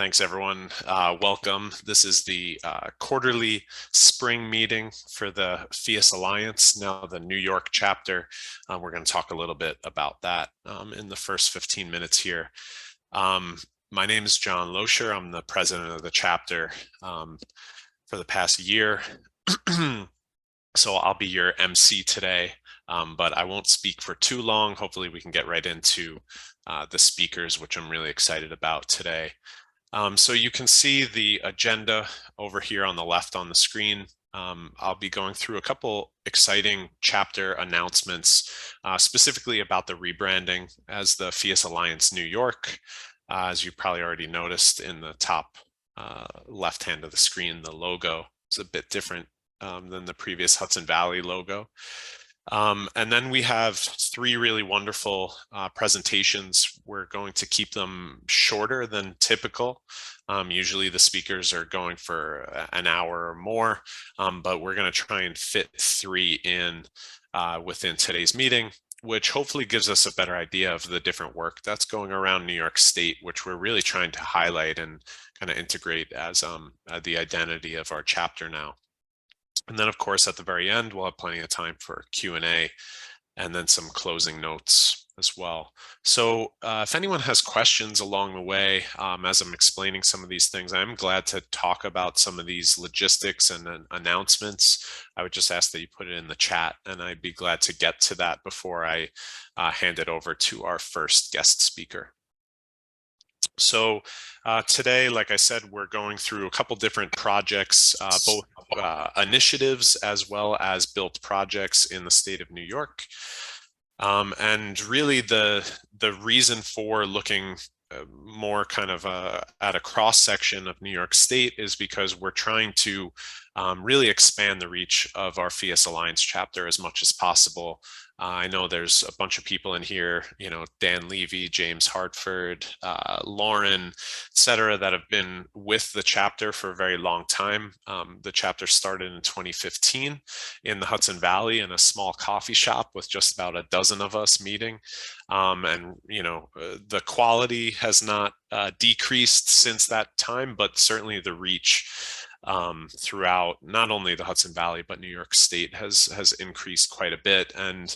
Thanks, everyone. Welcome. This is the quarterly spring meeting for the Phius Alliance, now the New York chapter. We're going to talk a little bit about that in the first 15 minutes here. My name is John Loescher. I'm the president of the chapter for the past year. So I'll be your MC today, but I won't speak for too long. Hopefully we can get right into the speakers, which I'm really excited about today. So you can see the agenda over here on the left on the screen. I'll be going through a couple exciting chapter announcements, specifically about the rebranding as the Phius Alliance New York. As you probably already noticed in the top left hand of the screen, the logo is a bit different than the previous Hudson Valley logo. And then we have three really wonderful presentations. We're going to keep them shorter than typical. Usually the speakers are going for an hour or more, but we're going to try and fit three in within today's meeting, which hopefully gives us a better idea of the different work that's going around New York State, which we're really trying to highlight and kind of integrate as the identity of our chapter now. And then, of course, at the very end, we'll have plenty of time for Q&A and then some closing notes as well. So if anyone has questions along the way, as I'm explaining some of these things, I'm glad to talk about some of these logistics and announcements. I would just ask that you put it in the chat, and I'd be glad to get to that before I hand it over to our first guest speaker. So today, like I said, we're going through a couple different projects, both initiatives as well as built projects in the state of New York. And really the reason for looking more kind of at a cross section of New York State is because we're trying to really expand the reach of our Phius Alliance chapter as much as possible. I know there's a bunch of people in here, Dan Levy, James Hartford, Lauren, et cetera, that have been with the chapter for a very long time. The chapter started in 2015 in the Hudson Valley in a small coffee shop with just about a dozen of us meeting. And, the quality has not decreased since that time, but certainly the reach throughout not only the Hudson Valley, but New York State has increased quite a bit. And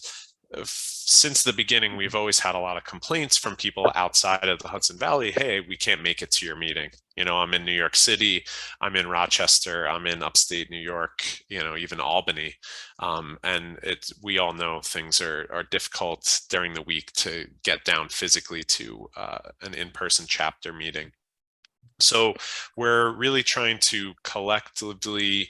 since the beginning, we've always had a lot of complaints from people outside of the Hudson Valley. Hey, we can't make it to your meeting. I'm in New York City, I'm in Rochester, I'm in upstate New York, even Albany. And we all know things are difficult during the week to get down physically to an in-person chapter meeting. So we're really trying to collectively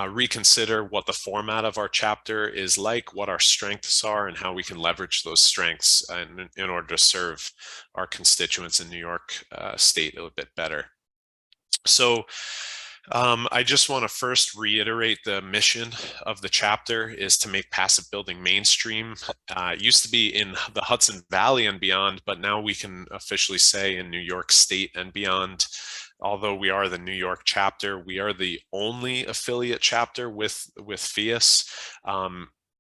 reconsider what the format of our chapter is like, what our strengths are, and how we can leverage those strengths in order to serve our constituents in New York State a little bit better. So I just want to first reiterate the mission of the chapter is to make passive building mainstream. It used to be in the Hudson Valley and beyond, but now we can officially say in New York State and beyond. Although we are the New York chapter, we are the only affiliate chapter with Phius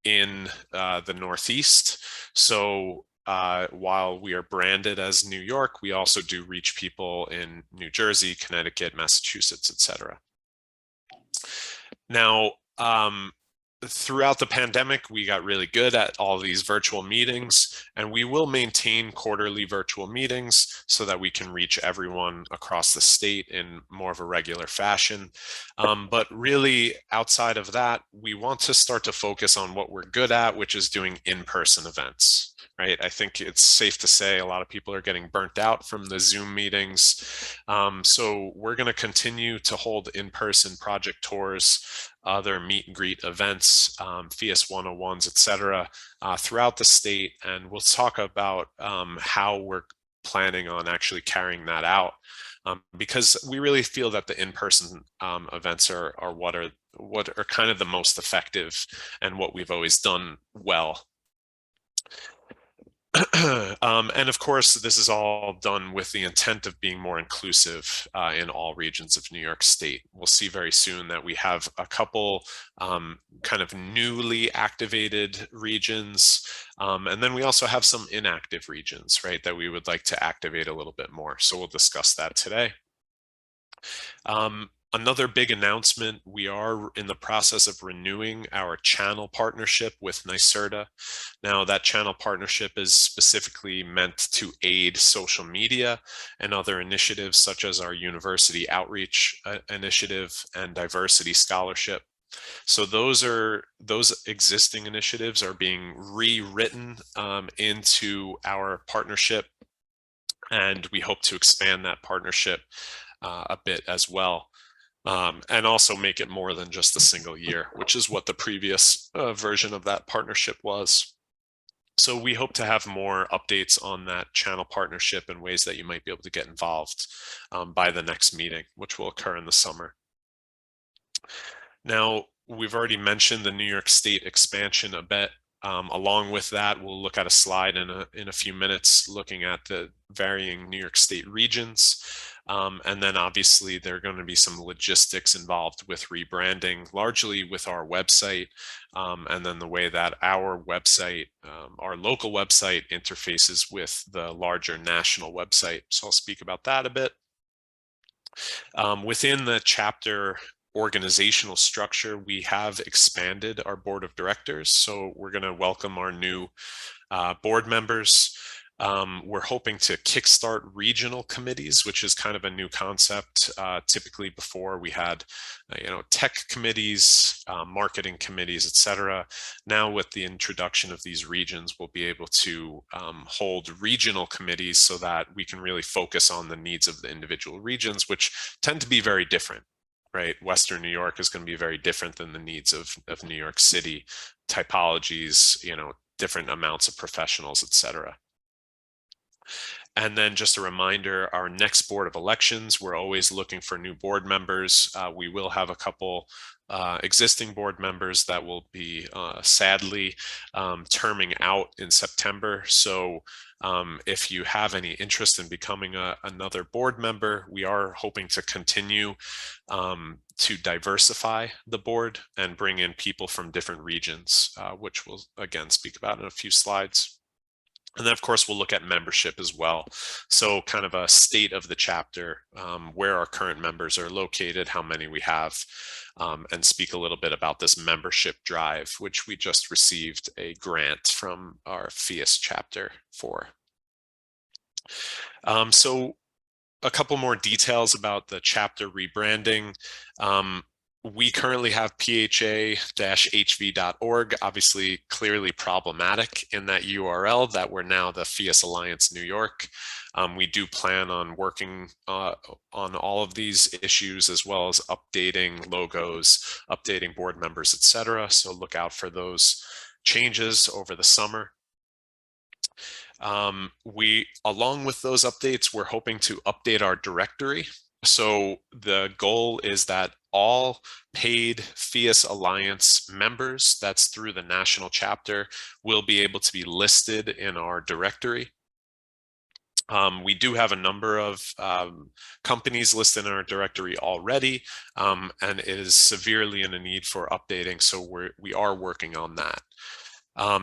in the Northeast. So while we are branded as New York, we also do reach people in New Jersey, Connecticut, Massachusetts, etc. Now, throughout the pandemic, we got really good at all these virtual meetings, and we will maintain quarterly virtual meetings so that we can reach everyone across the state in more of a regular fashion. But really, outside of that, we want to start to focus on what we're good at, which is doing in-person events. Right? I think it's safe to say a lot of people are getting burnt out from the Zoom meetings. So we're going to continue to hold in-person project tours, other meet and greet events, Phius 101s, et cetera, throughout the state. And we'll talk about how we're planning on actually carrying that out. Because we really feel that the in-person events are what are kind of the most effective and what we've always done well. And of course, this is all done with the intent of being more inclusive in all regions of New York State. We'll see very soon that we have a couple kind of newly activated regions. And then we also have some inactive regions, right, that we would like to activate a little bit more. So we'll discuss that today. Another big announcement, we are in the process of renewing our channel partnership with NYSERDA. Now, that channel partnership is specifically meant to aid social media and other initiatives such as our university outreach initiative and diversity scholarship. So those existing initiatives are being rewritten into our partnership, and we hope to expand that partnership a bit as well. And also make it more than just a single year, which is what the previous version of that partnership was. So we hope to have more updates on that channel partnership and ways that you might be able to get involved by the next meeting, which will occur in the summer. Now, we've already mentioned the New York State expansion a bit. Along with that, we'll look at a slide in a few minutes looking at the varying New York State regions. And then obviously there are going to be some logistics involved with rebranding, largely with our website, and then the way that our website, our local website interfaces with the larger national website. So I'll speak about that a bit. Within the chapter organizational structure, we have expanded our board of directors. So we're going to welcome our new board members. We're hoping to kickstart regional committees, which is kind of a new concept. Typically before we had, tech committees, marketing committees, etc. Now with the introduction of these regions, we'll be able to hold regional committees so that we can really focus on the needs of the individual regions, which tend to be very different. Right, Western New York is going to be very different than the needs of New York City, typologies, different amounts of professionals, etc. And then just a reminder, our next Board of Elections, we're always looking for new board members. We will have a couple existing board members that will be sadly terming out in September. So if you have any interest in becoming another board member, we are hoping to continue to diversify the board and bring in people from different regions, which we'll again speak about in a few slides. And then, of course, we'll look at membership as well. So kind of a state of the chapter, where our current members are located, how many we have, and speak a little bit about this membership drive, which we just received a grant from our Phius chapter for. So a couple more details about the chapter rebranding. We currently have pha-hv.org, obviously clearly problematic in that URL that we're now the Phius Alliance New York. We do plan on working on all of these issues, as well as updating logos, updating board members, etc. So look out for those changes over the summer. Along with those updates, we're hoping to update our directory. So the goal is that all paid Phius Alliance members, that's through the national chapter, will be able to be listed in our directory. We do have a number of companies listed in our directory already, and it is severely in a need for updating, so we are working on that.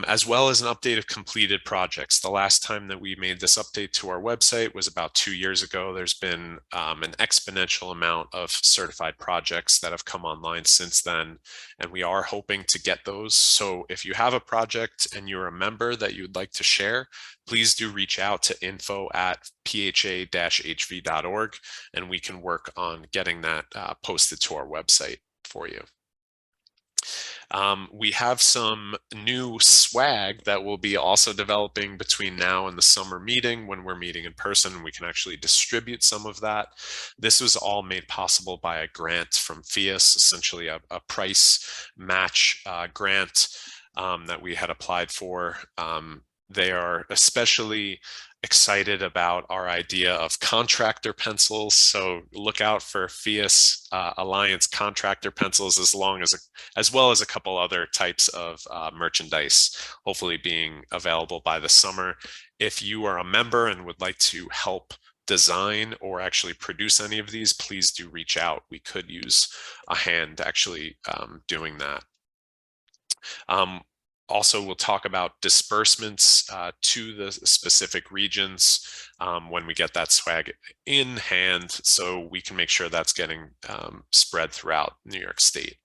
As well as an update of completed projects. The last time that we made this update to our website was about 2 years ago. There's been an exponential amount of certified projects that have come online since then, and we are hoping to get those. So if you have a project and you're a member that you'd like to share, please do reach out to info@pha-hv.org, and we can work on getting that posted to our website for you. We have some new swag that we'll be also developing between now and the summer meeting. When we're meeting in person, we can actually distribute some of that. This was all made possible by a grant from Phius, essentially a price match grant that we had applied for. They are especially excited about our idea of contractor pencils. So look out for Phius Alliance contractor pencils, as well as a couple other types of merchandise, hopefully being available by the summer. If you are a member and would like to help design or actually produce any of these, please do reach out. We could use a hand actually doing that. Also, we'll talk about disbursements to the specific regions when we get that swag in hand, so we can make sure that's getting spread throughout New York State.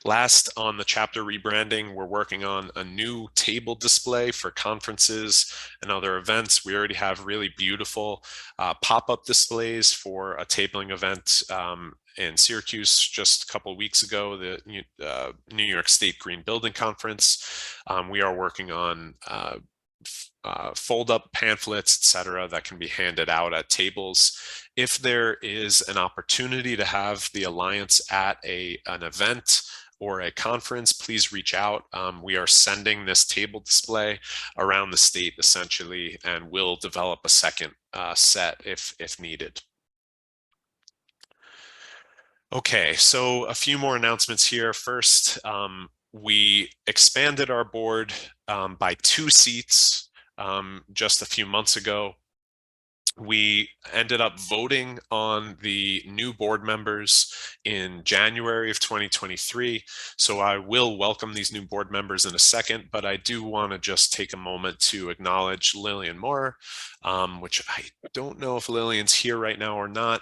Last, on the chapter rebranding, we're working on a new table display for conferences and other events. We already have really beautiful pop-up displays for a tabling event in Syracuse just a couple of weeks ago, the New York State Green Building Conference. We are working on fold-up pamphlets, etc., that can be handed out at tables. If there is an opportunity to have the Alliance at an event or a conference, please reach out. We are sending this table display around the state essentially, and we'll develop a second set if needed. Okay, so a few more announcements here. First, we expanded our board by 2 seats just a few months ago. We ended up voting on the new board members in January of 2023. So I will welcome these new board members in a second, but I do want to just take a moment to acknowledge Lillian Moore, which I don't know if Lillian's here right now or not.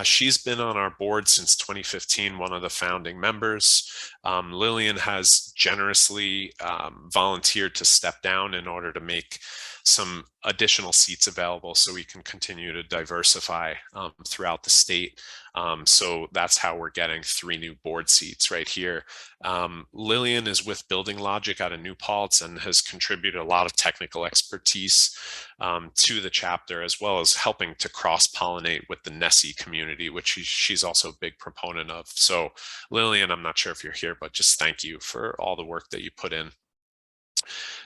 She's been on our board since 2015, one of the founding members. Lillian has generously volunteered to step down in order to make some additional seats available so we can continue to diversify throughout the state. So that's how we're getting 3 new board seats right here. Lillian is with Building Logic out of New Paltz and has contributed a lot of technical expertise to the chapter, as well as helping to cross-pollinate with the NESI community, which she's also a big proponent of. So Lillian, I'm not sure if you're here, but just thank you for all the work that you put in.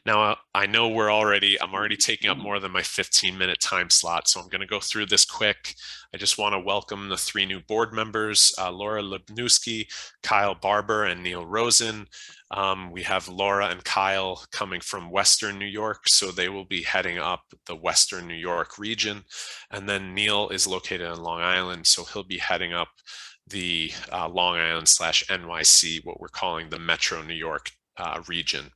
Now, I know I'm already taking up more than my 15-minute time slot, so I'm going to go through this quick. I just want to welcome the 3 new board members, Laura Lubnowski, Kyle Barber, and Neil Rosen. We have Laura and Kyle coming from Western New York, so they will be heading up the Western New York region. And then Neil is located in Long Island, so he'll be heading up the Long Island / NYC, what we're calling the Metro New York region.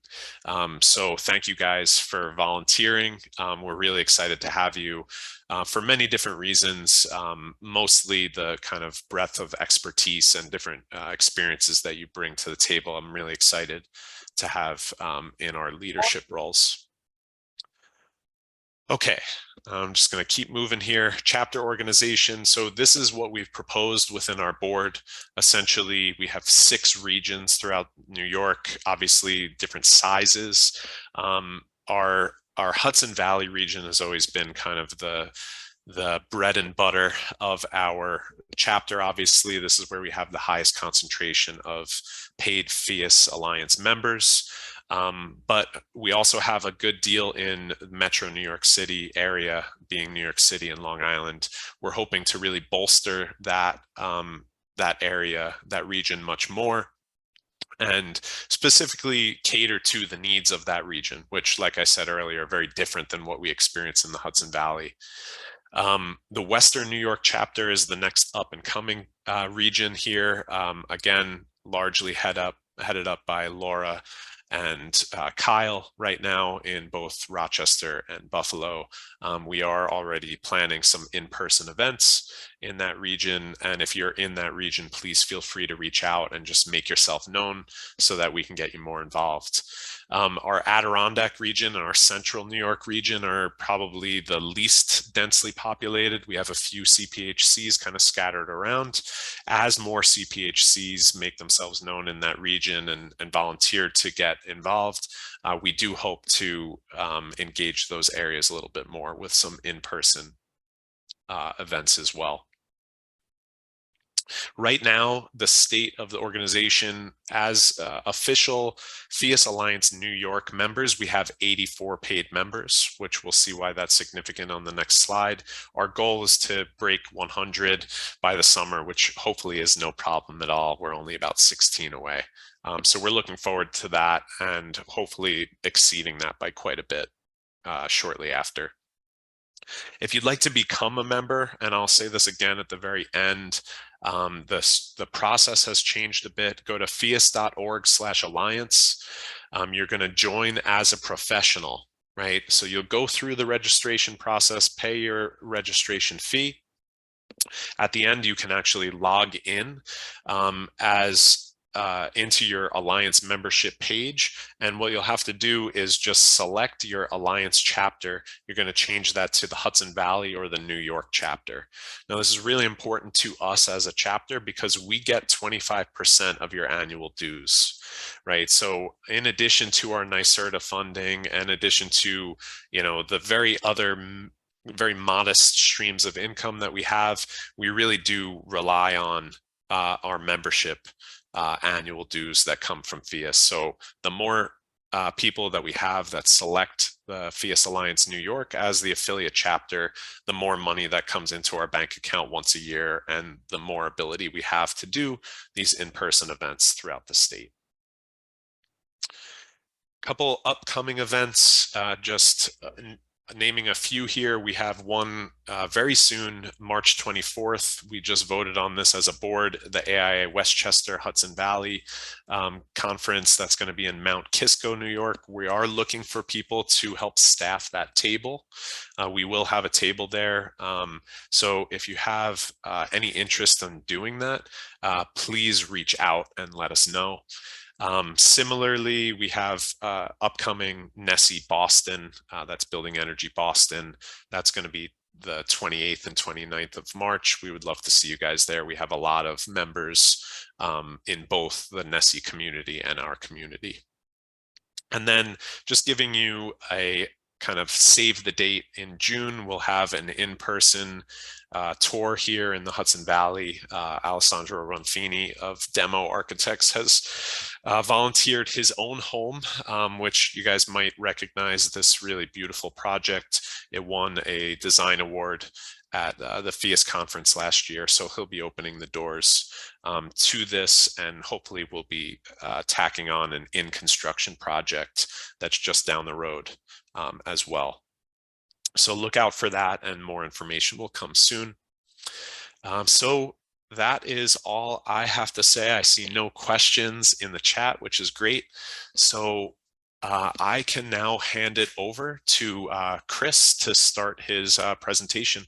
So thank you guys for volunteering. We're really excited to have you for many different reasons, mostly the kind of breadth of expertise and different experiences that you bring to the table. I'm really excited to have in our leadership roles. Okay, I'm just going to keep moving here. Chapter organization. So this is what we've proposed within our board. Essentially, we have 6 regions throughout New York, obviously different sizes. Our Hudson Valley region has always been kind of the bread and butter of our chapter. Obviously, this is where we have the highest concentration of paid Phius Alliance members. But we also have a good deal in Metro New York City area, being New York City and Long Island. We're hoping to really bolster that area, that region much more, and specifically cater to the needs of that region, which, like I said earlier, are very different than what we experience in the Hudson Valley. The Western New York chapter is the next up and coming region here. Again, largely headed up by Laura and Kyle right now in both Rochester and Buffalo. We are already planning some in-person events in that region. And if you're in that region, please feel free to reach out and just make yourself known so that we can get you more involved. Our Adirondack region and our Central New York region are probably the least densely populated. We have a few CPHCs kind of scattered around. As more CPHCs make themselves known in that region and volunteer to get involved, we do hope to engage those areas a little bit more with some in-person events as well. Right now, the state of the organization, as official Phius Alliance New York members, we have 84 paid members, which we'll see why that's significant on the next slide. Our goal is to break 100 by the summer, which hopefully is no problem at all. We're only about 16 away. So we're looking forward to that and hopefully exceeding that by quite a bit shortly after. If you'd like to become a member, and I'll say this again at the very end, the process has changed a bit. Go to phius.org/alliance. You're going to join as a professional, right? So you'll go through the registration process, pay your registration fee. At the end, you can actually log in as into your Alliance membership page. And what you'll have to do is just select your Alliance chapter. You're going to change that to the Hudson Valley or the New York chapter. Now, this is really important to us as a chapter because we get 25% of your annual dues, right? So in addition to our NYSERDA funding, and in addition to, the very modest streams of income that we have, we really do rely on our membership annual dues that come from Phius. So the more people that we have that select the Phius Alliance New York as the affiliate chapter, the more money that comes into our bank account once a year, and the more ability we have to do these in-person events throughout the state. Couple upcoming events, just naming a few here. We have one very soon, March 24th. We just voted on this as a board, the AIA Westchester Hudson Valley conference that's going to be in Mount Kisco, New York. We are looking for people to help staff that table. We will have a table there. So if you have any interest in doing that, please reach out and let us know. Similarly, we have upcoming NESE Boston, that's Building Energy Boston. That's going to be the 28th and 29th of March. We would love to see you guys there. We have a lot of members in both the NESE community and our community. And then just giving you a kind of save the date. In June, we'll have an in-person tour here in the Hudson Valley. Alessandro Ronfini of Demo Architects has volunteered his own home, which you guys might recognize this really beautiful project. It won a design award at the Phius conference last year. So he'll be opening the doors to this, and hopefully we'll be tacking on an in-construction project that's just down the road as well. So look out for that, and more information will come soon. So that is all I have to say. I see no questions in the chat, which is great. So I can now hand it over to Chris to start his presentation.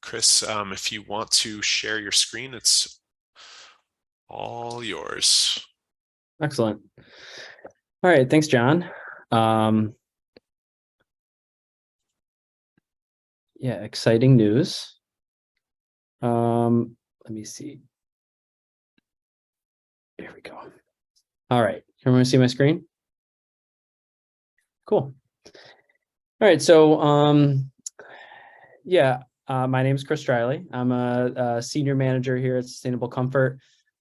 Chris, if you want to share your screen, it's all yours. Excellent. All right, thanks, John. Yeah, exciting news. Let me see. There we go. All right, everyone see my screen? Cool. All right, so yeah, my name is Chris Striley. I'm a senior manager here at Sustainable Comfort.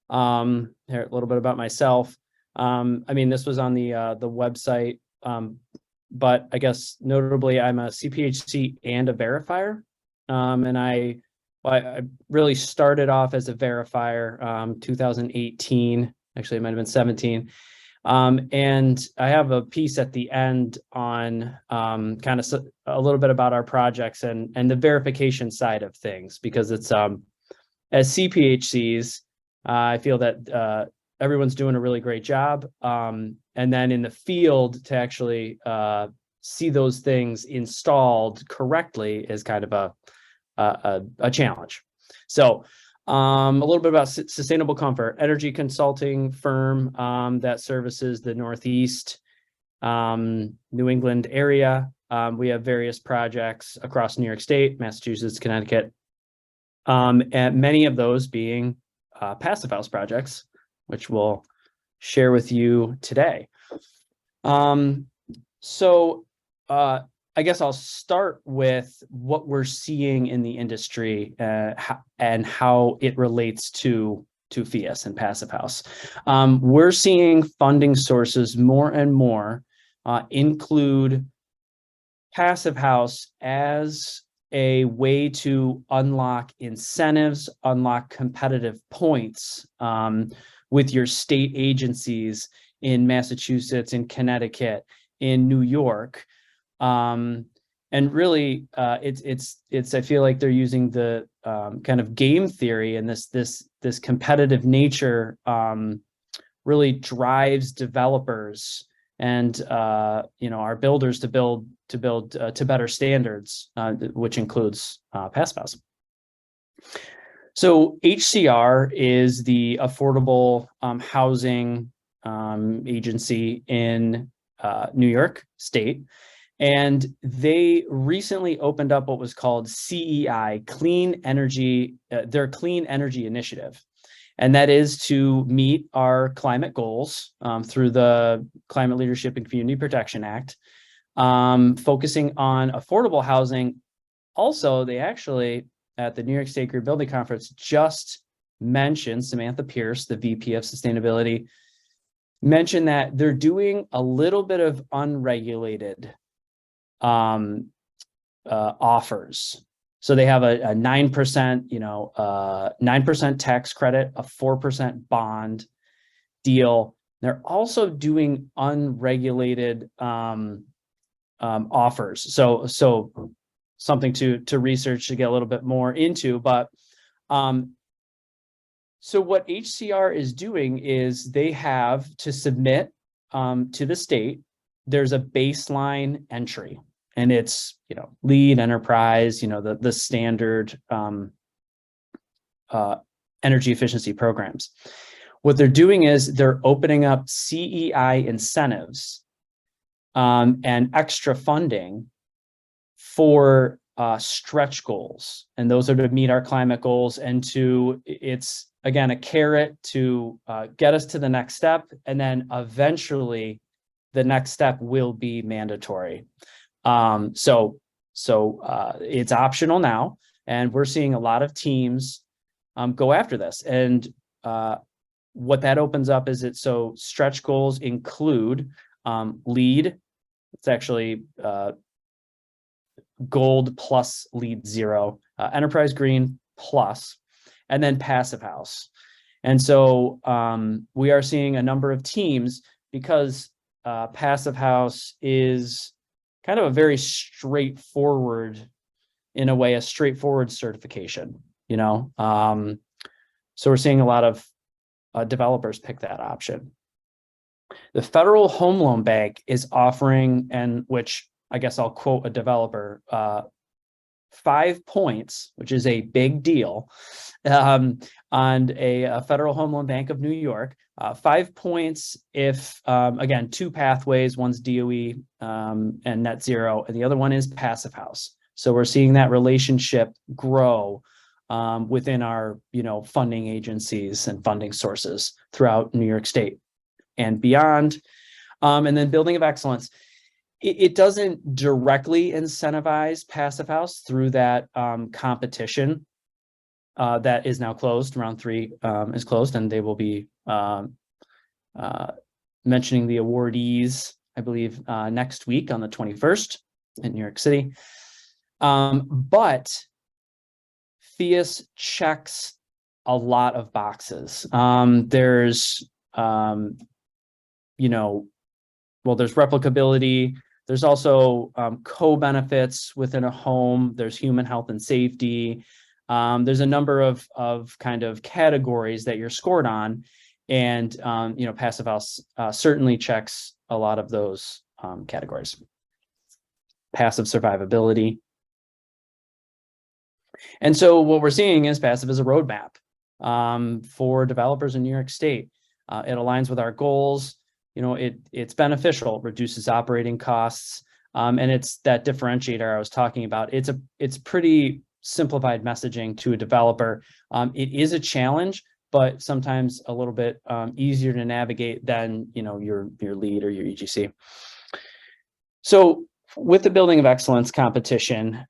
Here, a little bit about myself. I mean, this was on the website, but I guess notably, I'm a CPHC and a verifier. And I really started off as a verifier 2018. Actually, it might have been 17. And I have a piece at the end on kind of a little bit about our projects and the verification side of things, because it's as CPHCs, I feel that everyone's doing a really great job. And then in the field to actually see those things installed correctly is kind of a challenge. So a little bit about Sustainable Comfort, energy consulting firm that services the Northeast, New England area. We have various projects across New York State, Massachusetts, Connecticut, and many of those being passive house projects, which we'll share with you today. So I guess I'll start with what we're seeing in the industry and how it relates to Phius and passive house. We're seeing funding sources more and more include passive house as a way to unlock incentives, unlock competitive points with your state agencies in Massachusetts, in Connecticut, in New York. And really, it's I feel like they're using the kind of game theory, and this competitive nature really drives developers and our builders to build to better standards, which includes Passive House. So HCR is the affordable housing agency in New York State. And they recently opened up what was called CEI, Clean Energy, their Clean Energy Initiative. And that is to meet our climate goals through the Climate Leadership and Community Protection Act, focusing on affordable housing. Also, they actually, at the New York State Green Building Conference, just mentioned, Samantha Pierce, the VP of Sustainability, mentioned that they're doing a little bit of unregulated offers. So they have a 9%, 9% tax credit, a 4% bond deal. They're also doing unregulated offers. So something to research to get a little bit more into. But so what HCR is doing is they have to submit to the state. There's a baseline entry. And it's, LEED, enterprise, the standard energy efficiency programs. What they're doing is they're opening up CEI incentives and extra funding for stretch goals. And those are to meet our climate goals, and it's, again, a carrot to get us to the next step. And then eventually the next step will be mandatory. So it's optional now, and we're seeing a lot of teams go after this. And what that opens up is so stretch goals include LEED. It's actually gold plus LEED 0, enterprise green plus, and then Passive House. And so we are seeing a number of teams, because Passive House is kind of a very straightforward, in a way, a straightforward certification, so we're seeing a lot of developers pick that option. The Federal Home Loan Bank is offering, and which I guess I'll quote a developer, 5 points, which is a big deal, on a Federal Home Loan Bank of New York. 5 points if, again, 2 pathways, one's DOE and net zero, and the other one is Passive House. So we're seeing that relationship grow within our, funding agencies and funding sources throughout New York State and beyond. And then Building of Excellence. It doesn't directly incentivize Passive House through that competition that is now closed. Round 3 is closed, and they will be mentioning the awardees, I believe, next week on the 21st in New York City. But Phius checks a lot of boxes. There's, there's replicability. There's also co-benefits within a home. There's human health and safety. There's a number of kind of categories that you're scored on. And, Passive House certainly checks a lot of those categories. Passive survivability. And so what we're seeing is Passive is a roadmap for developers in New York State. It aligns with our goals. It's beneficial, reduces operating costs, and it's that differentiator I was talking about. It's pretty simplified messaging to a developer. It is a challenge, but sometimes a little bit easier to navigate than your LEED or your EGC. So with the Building of Excellence competition,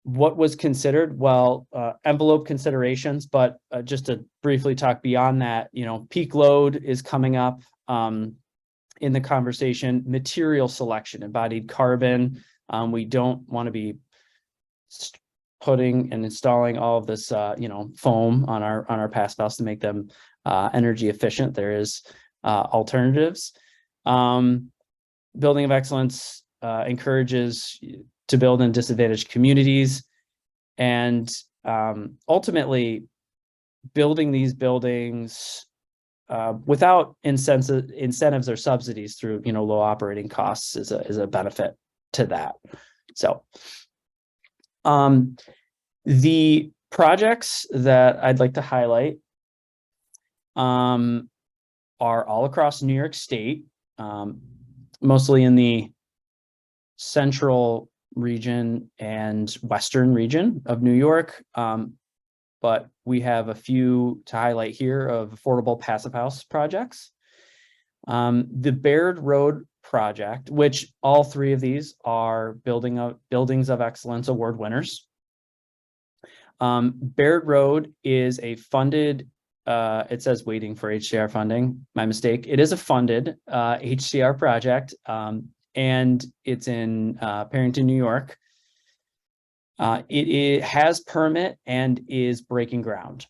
what was considered? Well, envelope considerations, but just to briefly talk beyond that, peak load is coming up in the conversation. Material selection, embodied carbon. We don't want to be putting and installing all of this, foam on our Passive House to make them energy efficient. There is alternatives. Building of Excellence encourages to build in disadvantaged communities, and ultimately building these buildings without incentives or subsidies through, low operating costs is a benefit to that. So the projects that I'd like to highlight are all across New York State, mostly in the central region and western region of New York. But we have a few to highlight here of affordable passive house projects. The Baird Road project, which all three of these are Buildings of Excellence Award winners. Baird Road is a funded, it says waiting for HCR funding, my mistake. It is a funded HCR project, and it's in Parrington, New York. It has permit and is breaking ground.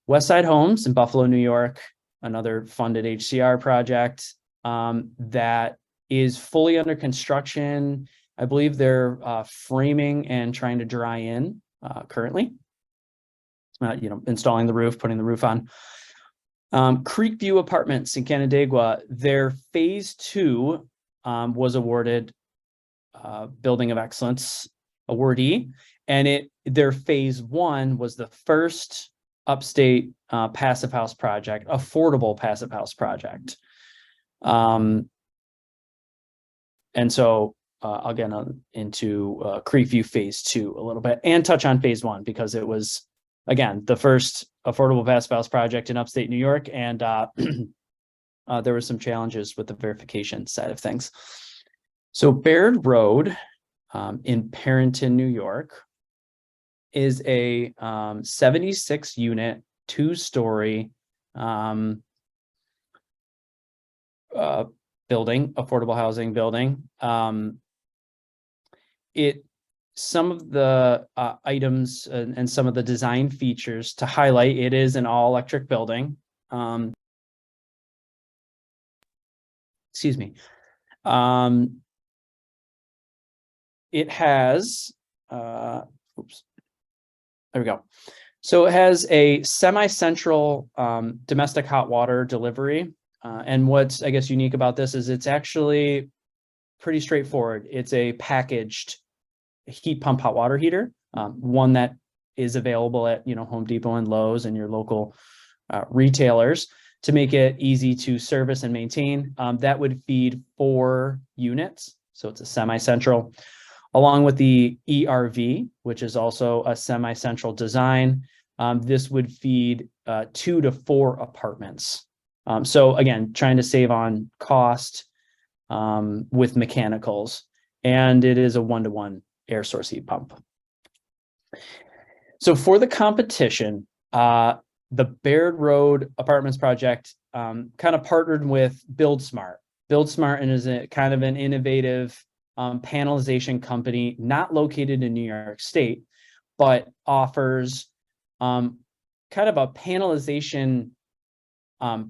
Westside Homes in Buffalo, New York, another funded HCR project that is fully under construction. I believe they're framing and trying to dry in currently. Installing the roof, putting the roof on. Creekview Apartments in Canandaigua, their phase 2 was awarded Building of Excellence awardee, and their phase 1 was the first upstate passive house project, affordable passive house project. And so I'll get into Creekview phase 2 a little bit and touch on phase 1 because it was, again, the first affordable passive house project in upstate New York, and there were some challenges with the verification side of things. So Baird Road in Parrington, New York is a 76 unit, 2-story building, affordable housing building. Some of the items and some of the design features to highlight, it is an all electric building. Excuse me. It has, oops, there we go. So it has a semi-central domestic hot water delivery. And what's, I guess, unique about this is it's actually pretty straightforward. It's a packaged heat pump hot water heater, one that is available at, Home Depot and Lowe's and your local retailers to make it easy to service and maintain. That would feed 4 units. So it's a semi-central, along with the ERV, which is also a semi-central design. This would feed 2 to 4 apartments. So again, trying to save on cost with mechanicals, and it is a 1-to-1 air source heat pump. So for the competition, the Baird Road Apartments project kind of partnered with BuildSmart. BuildSmart is a kind of an innovative panelization company, not located in New York State, but offers kind of a panelization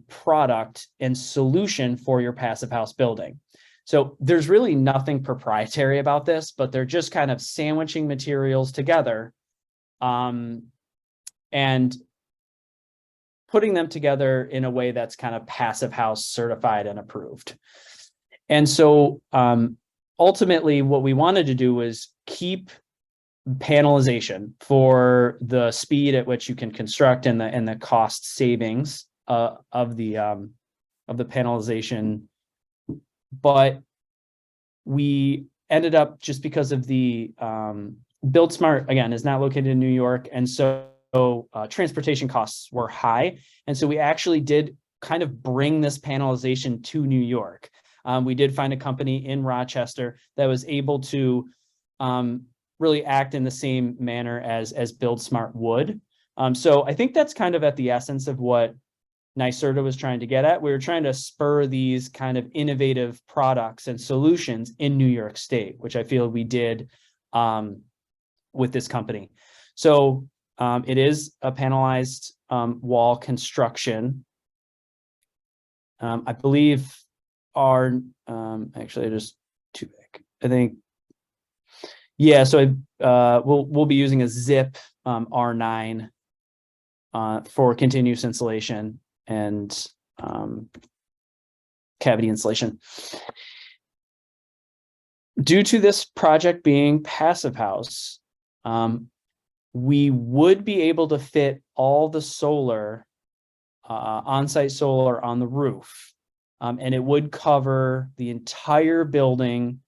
product and solution for your passive house building. So there's really nothing proprietary about this, but they're just kind of sandwiching materials together and putting them together in a way that's kind of passive house certified and approved. And so ultimately what we wanted to do was keep panelization for the speed at which you can construct and the cost savings of the panelization. But we ended up, just because of the BuildSmart, again, is not located in New York, and so transportation costs were high. And so we actually did kind of bring this panelization to New York. We did find a company in Rochester that was able to really act in the same manner as BuildSmart would. So I think that's kind of at the essence of what NYSERDA was trying to get at. We were trying to spur these kind of innovative products and solutions in New York State, which I feel we did with this company. So it is a panelized wall construction. I believe our, actually just too big, I think. Yeah, so we'll be using a zip R9 for continuous installation, and cavity insulation. Due to this project being passive house, we would be able to fit all the solar, on-site solar on the roof, and it would cover the entire building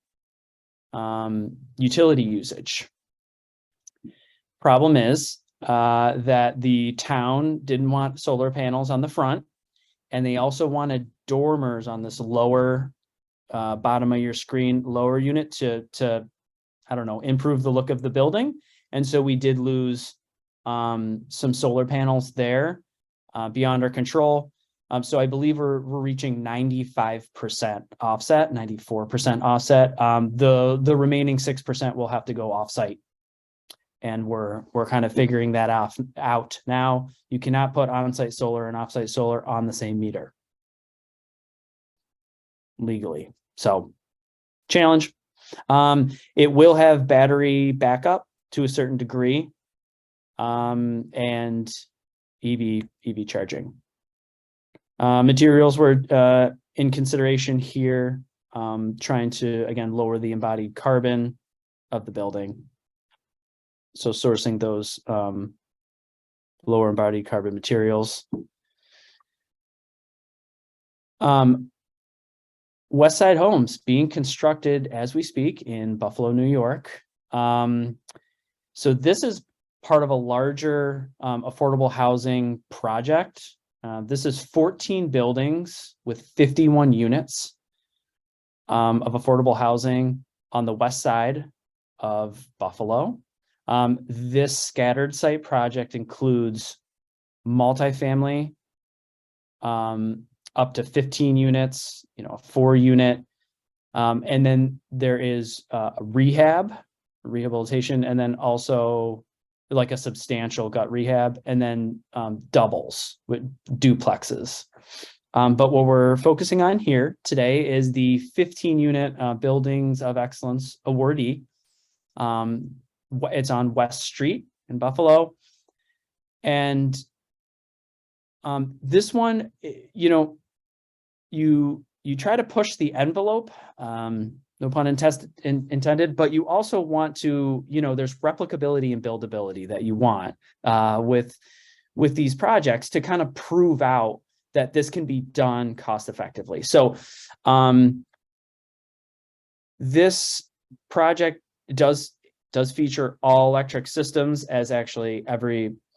utility usage. Problem is that the town didn't want solar panels on the front, and they also wanted dormers on this lower bottom of your screen, lower unit to I don't know, improve the look of the building. And so we did lose some solar panels there beyond our control. So I believe we're reaching 95% offset, 94% offset. The remaining 6% will have to go offsite. And we're kind of figuring that out now. You cannot put on-site solar and off-site solar on the same meter legally. So challenge. It will have battery backup to a certain degree, and EV charging. Materials were in consideration here, trying to, again, lower the embodied carbon of the building. So sourcing those lower embodied carbon materials. West Side homes being constructed as we speak in Buffalo, New York. So this is part of a larger affordable housing project. This is 14 buildings with 51 units of affordable housing on the west side of Buffalo. This scattered site project includes multifamily, up to 15 units, a 4-unit. And then there is rehabilitation, and then also like a substantial gut rehab, and then doubles with duplexes. But what we're focusing on here today is the 15-unit Buildings of Excellence awardee. It's on West Street in Buffalo. And this one, you try to push the envelope, no pun intended, but you also want to, there's replicability and buildability that you want with these projects to kind of prove out that this can be done cost effectively. So this project does feature all electric systems, as actually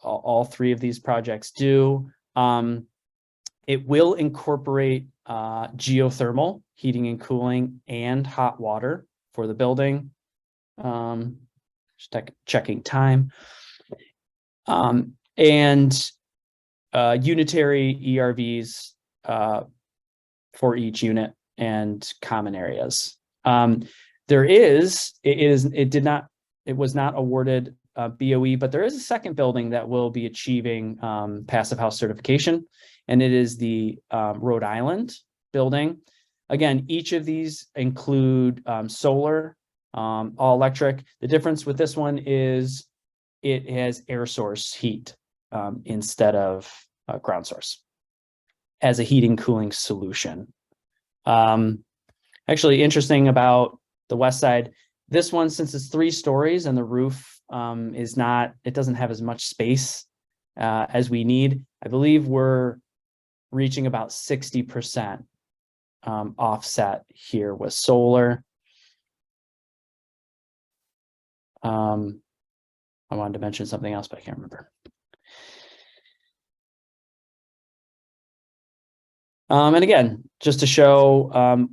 all 3 of these projects do. It will incorporate geothermal heating and cooling and hot water for the building. Just checking time. And unitary ERVs for each unit and common areas. It was not awarded BOE, but there is a second building that will be achieving passive house certification, and it is the Rhode Island building. Again, each of these include solar, all electric. The difference with this one is it has air source heat instead of ground source as a heating cooling solution. Actually, interesting about the west side, this one, since it's 3 stories and the roof it doesn't have as much space as we need. I believe we're reaching about 60% offset here with solar. I wanted to mention something else, but I can't remember. And again, just to show,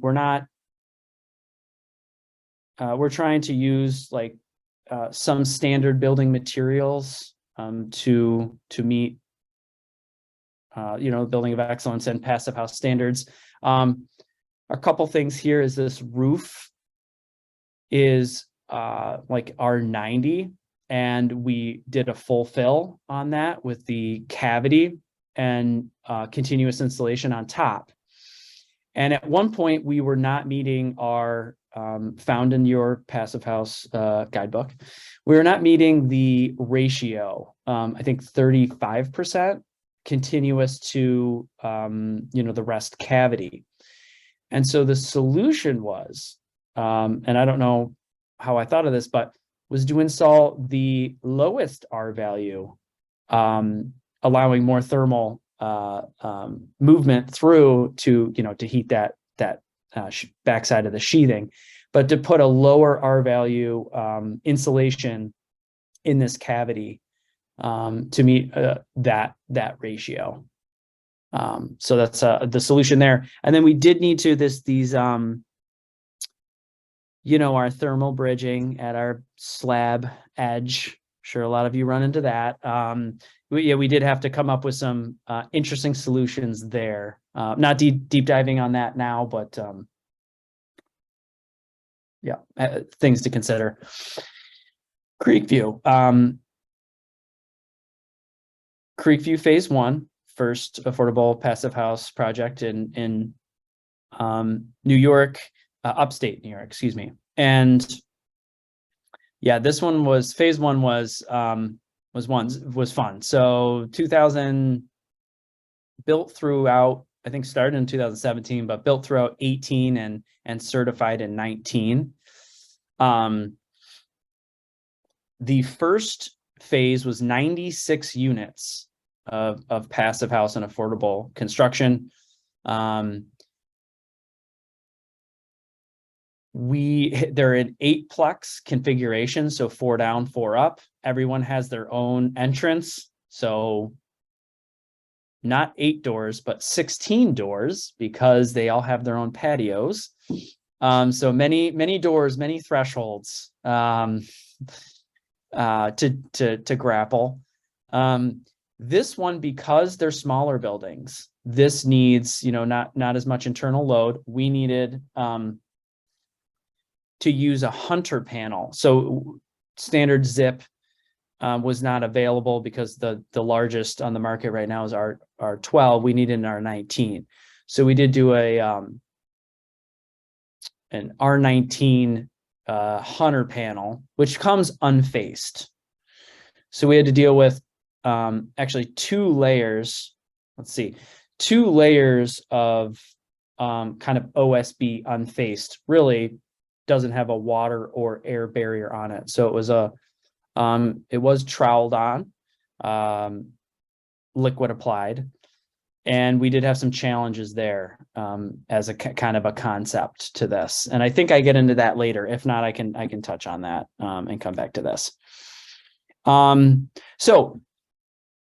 we're trying to use like some standard building materials to meet Building of Excellence and passive house standards. A couple things here is this roof is like R90, and we did a full fill on that with the cavity and continuous installation on top. And at one point we were not meeting our found in your passive house guidebook, we were not meeting the ratio. I think 35% continuous to, the rest cavity. And so the solution was, and I don't know how I thought of this, but was to install the lowest R value, allowing more thermal movement through to heat that backside of the sheathing, but to put a lower R value insulation in this cavity to meet that ratio. So that's the solution there. And then we did need to our thermal bridging at our slab edge. Sure, a lot of you run into that. We did have to come up with some interesting solutions there. Not deep diving on that now, but things to consider. Creekview. Creekview Phase 1, first affordable passive house project in New York, upstate New York, excuse me. And yeah, this one was Phase 1 was fun. So 2000 built throughout, I think started in 2017, but built throughout 18 and certified in 19. The first phase was 96 units of passive house and affordable construction. They're in 8-plex configuration, so 4 down, 4 up. Everyone has their own entrance, so not 8 doors, but 16 doors, because they all have their own patios. So many doors, many thresholds to grapple. This one, because they're smaller buildings, this needs not as much internal load. We needed to use a hunter panel. So standard zip was not available because the largest on the market right now is our 12. We needed an R19. So we did do an R19 hunter panel, which comes unfaced. So we had to deal with actually 2 layers. Let's see, 2 layers of kind of OSB unfaced. Really doesn't have a water or air barrier on it. So it was troweled on, liquid applied, and we did have some challenges there as a kind of a concept to this. And I think I get into that later. If not, I can touch on that and come back to this. So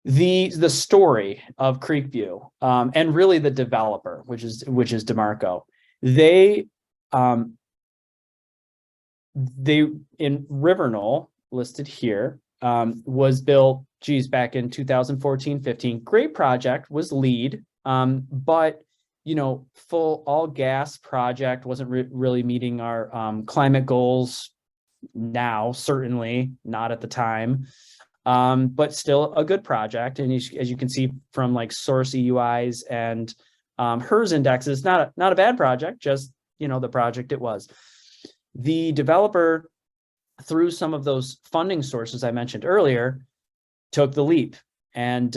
the story of Creekview and really the developer, which is DeMarco, they in River Knoll, listed here, was built, back in 2014-15. Great project, was LEED, but full all gas project wasn't really meeting our climate goals now, certainly not at the time, but still a good project. And as you can see from like source EUIs and HERS indexes, not a bad project, just the project it was. The developer, through some of those funding sources I mentioned earlier, took the leap and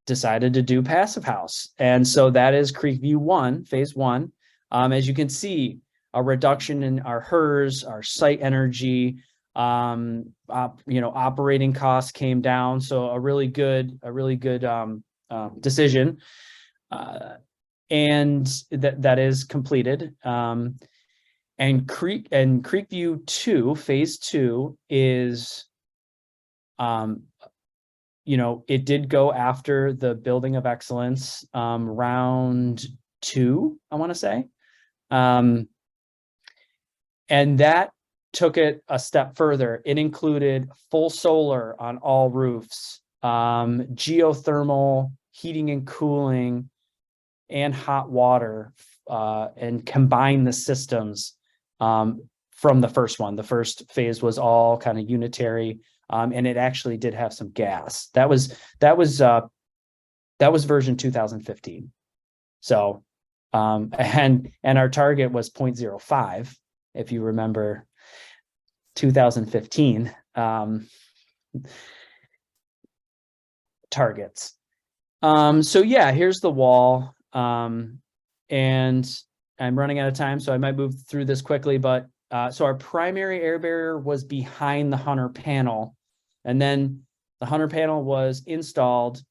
decided to do passive house. And so that is Creekview 1, Phase 1. As you can see, a reduction in our HERS, our site energy, operating costs came down. So a really good decision. And that is completed. And Creekview 2, Phase 2 is, it did go after the Building of Excellence round 2, I want to say. And that took it a step further. It included full solar on all roofs, geothermal heating and cooling, and hot water, and combined the systems from the first one. The first phase was all kind of unitary, and it actually did have some gas. That was version 2015. So, and our target was 0.05, if you remember 2015. targets. So yeah, here's the wall. And I'm running out of time, so I might move through this quickly, but so our primary air barrier was behind the Hunter panel, and then the Hunter panel was installed,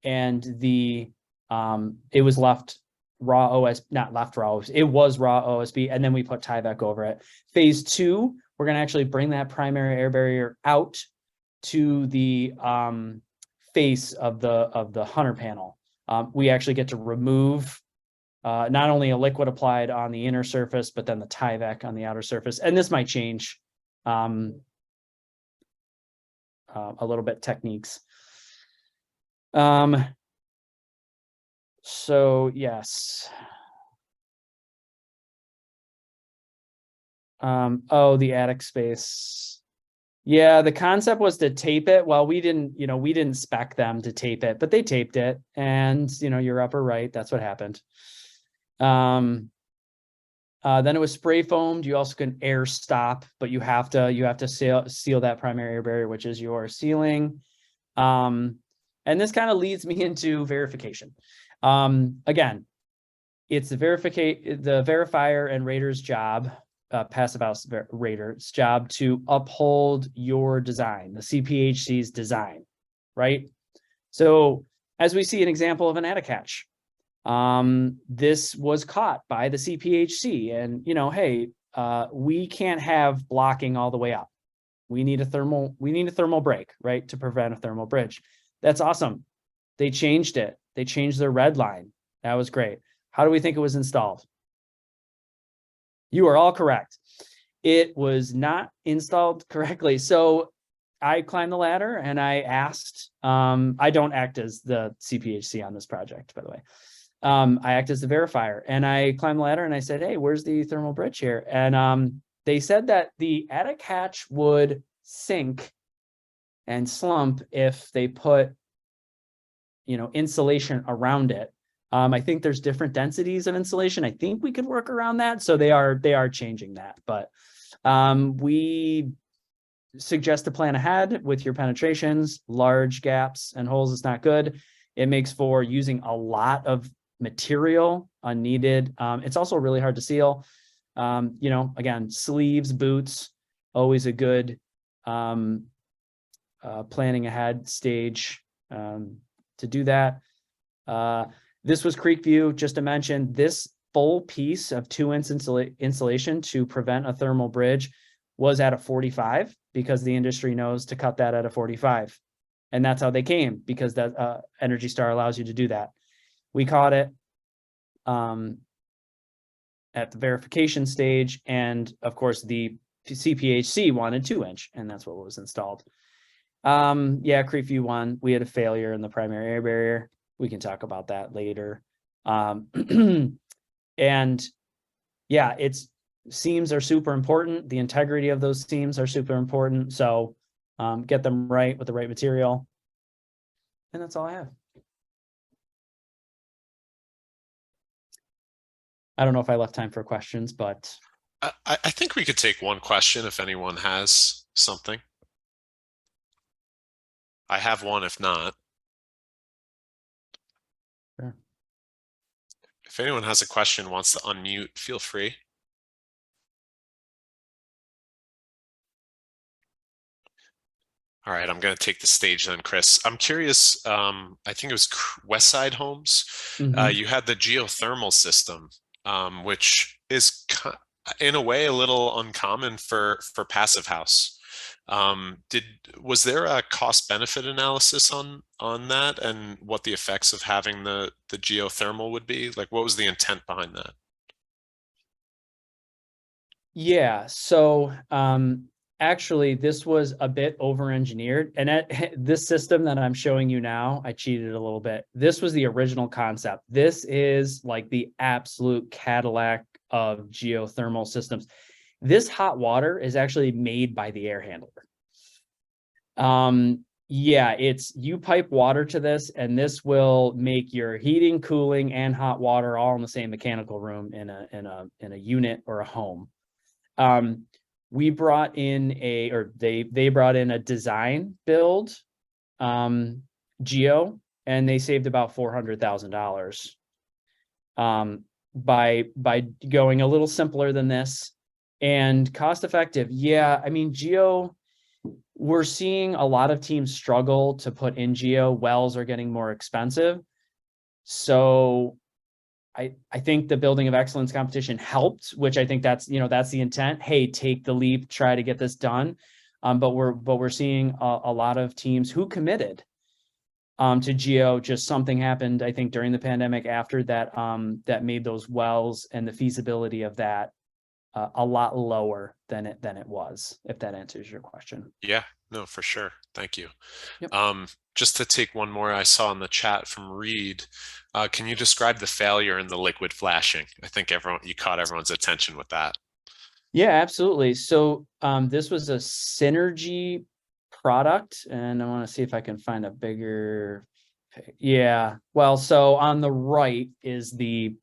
and the it was left raw not left raw, it was raw OSB, and then we put Tyvek over it. Phase 2, we're going to actually bring that primary air barrier out to the face of the Hunter panel. We actually get to remove not only a liquid applied on the inner surface, but then the Tyvek on the outer surface. And this might change a little bit techniques. So yes. Oh, the attic space. Yeah, the concept was to tape it. Well, we didn't spec them to tape it, but they taped it. And, you're upper right, that's what happened. Then it was spray foamed. You also can air stop, but you have to seal that primary air barrier, which is your ceiling. And this kind of leads me into verification. Again, it's the verifier and rater's job, passive house rater's job, to uphold your design, the CPHC's design, right? So as we see an example of an attic hatch, this was caught by the CPHC, and hey, we can't have blocking all the way up. We need a thermal break, right, to prevent a thermal bridge. That's awesome. They changed it. They changed their red line. That was great. How do we think it was installed? You are all correct. It was not installed correctly. So I climbed the ladder and I asked, I don't act as the CPHC on this project, by the way. I act as the verifier, and I climbed the ladder and I said, hey, where's the thermal bridge here? And they said that the attic hatch would sink and slump if they put, insulation around it. I think there's different densities of insulation. I think we could work around that. So they are changing that, but we suggest to plan ahead with your penetrations. Large gaps and holes is not good. It makes for using a lot of material unneeded. It's also really hard to seal. Again, sleeves, boots, always a good planning ahead stage to do that. This was Creek View, just to mention, this full piece of 2-inch insulation to prevent a thermal bridge was at a 45, because the industry knows to cut that at a 45. And that's how they came, because that Energy Star allows you to do that. We caught it at the verification stage, and of course the CPHC wanted 2-inch, and that's what was installed. Yeah, Creekview 1, we had a failure in the primary air barrier. We can talk about that later. And yeah, seams are super important. The integrity of those seams are super important. So get them right with the right material. And that's all I have. I don't know if I left time for questions, but I think we could take one question if anyone has something. I have one if not. Sure. If anyone has a question, wants to unmute, feel free. All right, I'm going to take the stage then, Chris. I'm curious, I think it was Westside Homes. You had the geothermal system, which is in a way a little uncommon for passive house. Was there a cost benefit analysis on that, and what the effects of having the geothermal would be? Like, what was the intent behind that? Yeah, so actually this was a bit over-engineered, and this system that I'm showing you now, I cheated a little bit. This was the original concept. This is like the absolute Cadillac of geothermal systems. This hot water is actually made by the air handler. Yeah, you pipe water to this, and this will make your heating, cooling, and hot water all in the same mechanical room in a unit or a home. We brought in they brought in a design build geo, and they saved about $400,000 by going a little simpler than this and cost effective. Yeah, I mean, geo, we're seeing a lot of teams struggle to put in geo. Wells are getting more expensive. So I think the building of excellence competition helped, which I think that's the intent. Hey, take the leap, try to get this done. But we're seeing a lot of teams who committed to geo. Just something happened, I think, during the pandemic after that, that made those wells and the feasibility of that a lot lower than it was, if that answers your question. Yeah, no, for sure. Thank you. Yep. Just to take one more I saw in the chat from Reed, can you describe the failure in the liquid flashing? I think you caught everyone's attention with that. Yeah, absolutely. So this was a Synergy product, and I want to see if I can find a bigger. Yeah, well, so on the right is the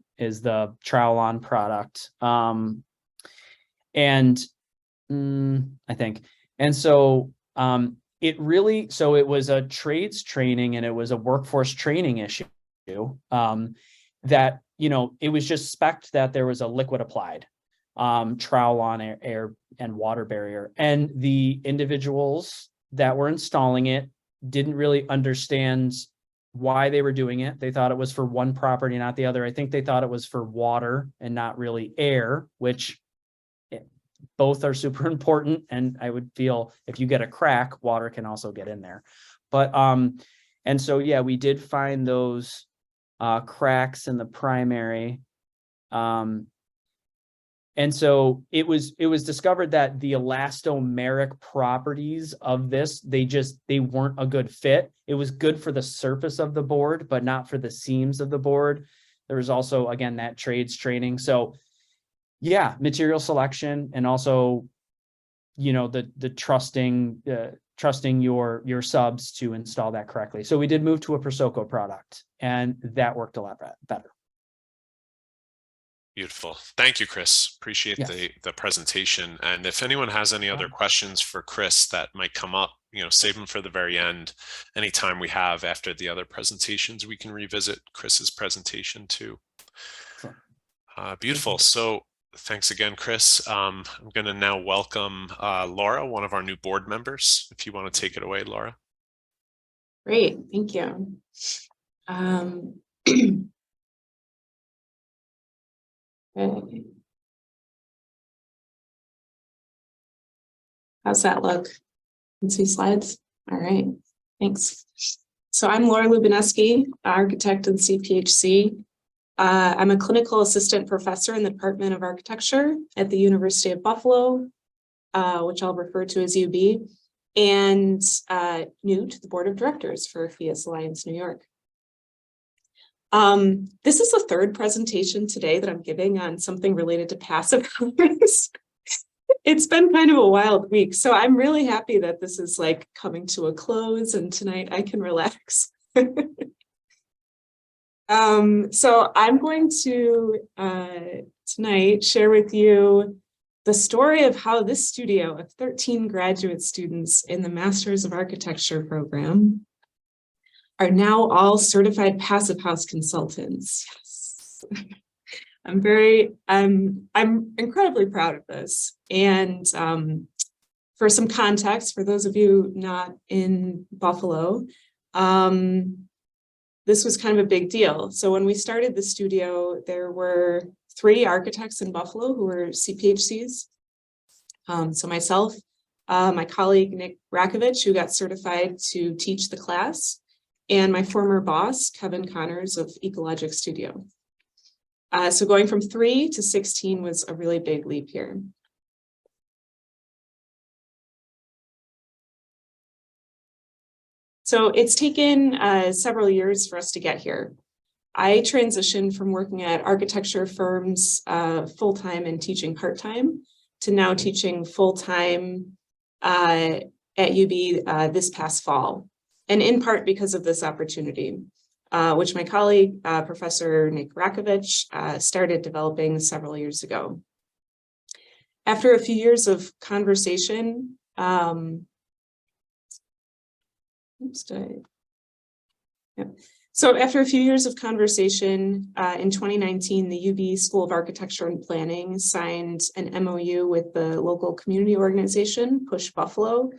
Trowel-On product, and I think, and so it was a trades training and it was a workforce training issue, that it was just spec'd that there was a liquid applied, Trowel-On air and water barrier, and the individuals that were installing it didn't really understand why they were doing it. They thought it was for one property, not the other. I think they thought it was for water and not really air, which both are super important. And I would feel if you get a crack, water can also get in there. But and so yeah, we did find those cracks in the primary. And so it was discovered that the elastomeric properties of this, they weren't a good fit. It was good for the surface of the board, but not for the seams of the board. There was also, again, that trades training. So yeah, material selection, and also, the trusting your subs to install that correctly. So we did move to a Prosoco product, and that worked a lot better. Beautiful. Thank you, Chris. Appreciate Yes. the presentation. And if anyone has any other questions for Chris that might come up, save them for the very end. Anytime we have after the other presentations, we can revisit Chris's presentation too. Beautiful. So thanks again, Chris. I'm going to now welcome Laura, one of our new board members. If you want to take it away, Laura. Great, thank you. Okay. How's that look? Can see slides? All right, thanks. So I'm Laura Lubineski, architect in CPHC. I'm a clinical assistant professor in the Department of Architecture at the University of Buffalo, which I'll refer to as UB, and new to the board of directors for Phius Alliance, New York. This is the third presentation today that I'm giving on something related to passive hours. It's been kind of a wild week, so I'm really happy that this is like coming to a close and tonight I can relax. So I'm going to tonight share with you the story of how this studio of 13 graduate students in the Masters of Architecture program are now all certified passive house consultants. Yes. I'm incredibly proud of this. And for some context, for those of you not in Buffalo, this was kind of a big deal. So when we started the studio, there were 3 architects in Buffalo who were CPHCs. So myself, my colleague, Nick Rakovich, who got certified to teach the class, and my former boss, Kevin Connors of Ecologic Studio. So going from 3 to 16 was a really big leap here. So it's taken several years for us to get here. I transitioned from working at architecture firms full-time and teaching part-time to now teaching full-time at UB this past fall. And in part because of this opportunity, which my colleague, Professor Nick Rakovich, started developing several years ago. After a few years of conversation, Yep. So after a few years of conversation, in 2019, the UB School of Architecture and Planning signed an MOU with the local community organization, Push Buffalo,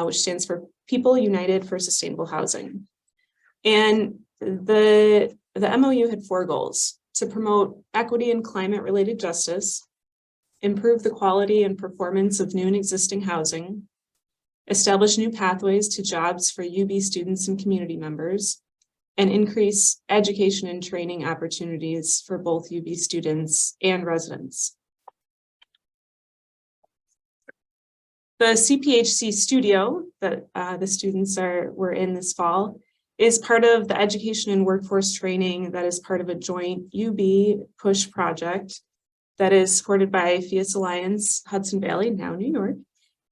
which stands for People United for Sustainable Housing. And the MOU had 4 goals: to promote equity and climate-related justice, improve the quality and performance of new and existing housing, establish new pathways to jobs for UB students and community members, and increase education and training opportunities for both UB students and residents. The CPHC studio that the students were in this fall is part of the education and workforce training that is part of a joint UB push project that is supported by Phius Alliance, Hudson Valley, now New York,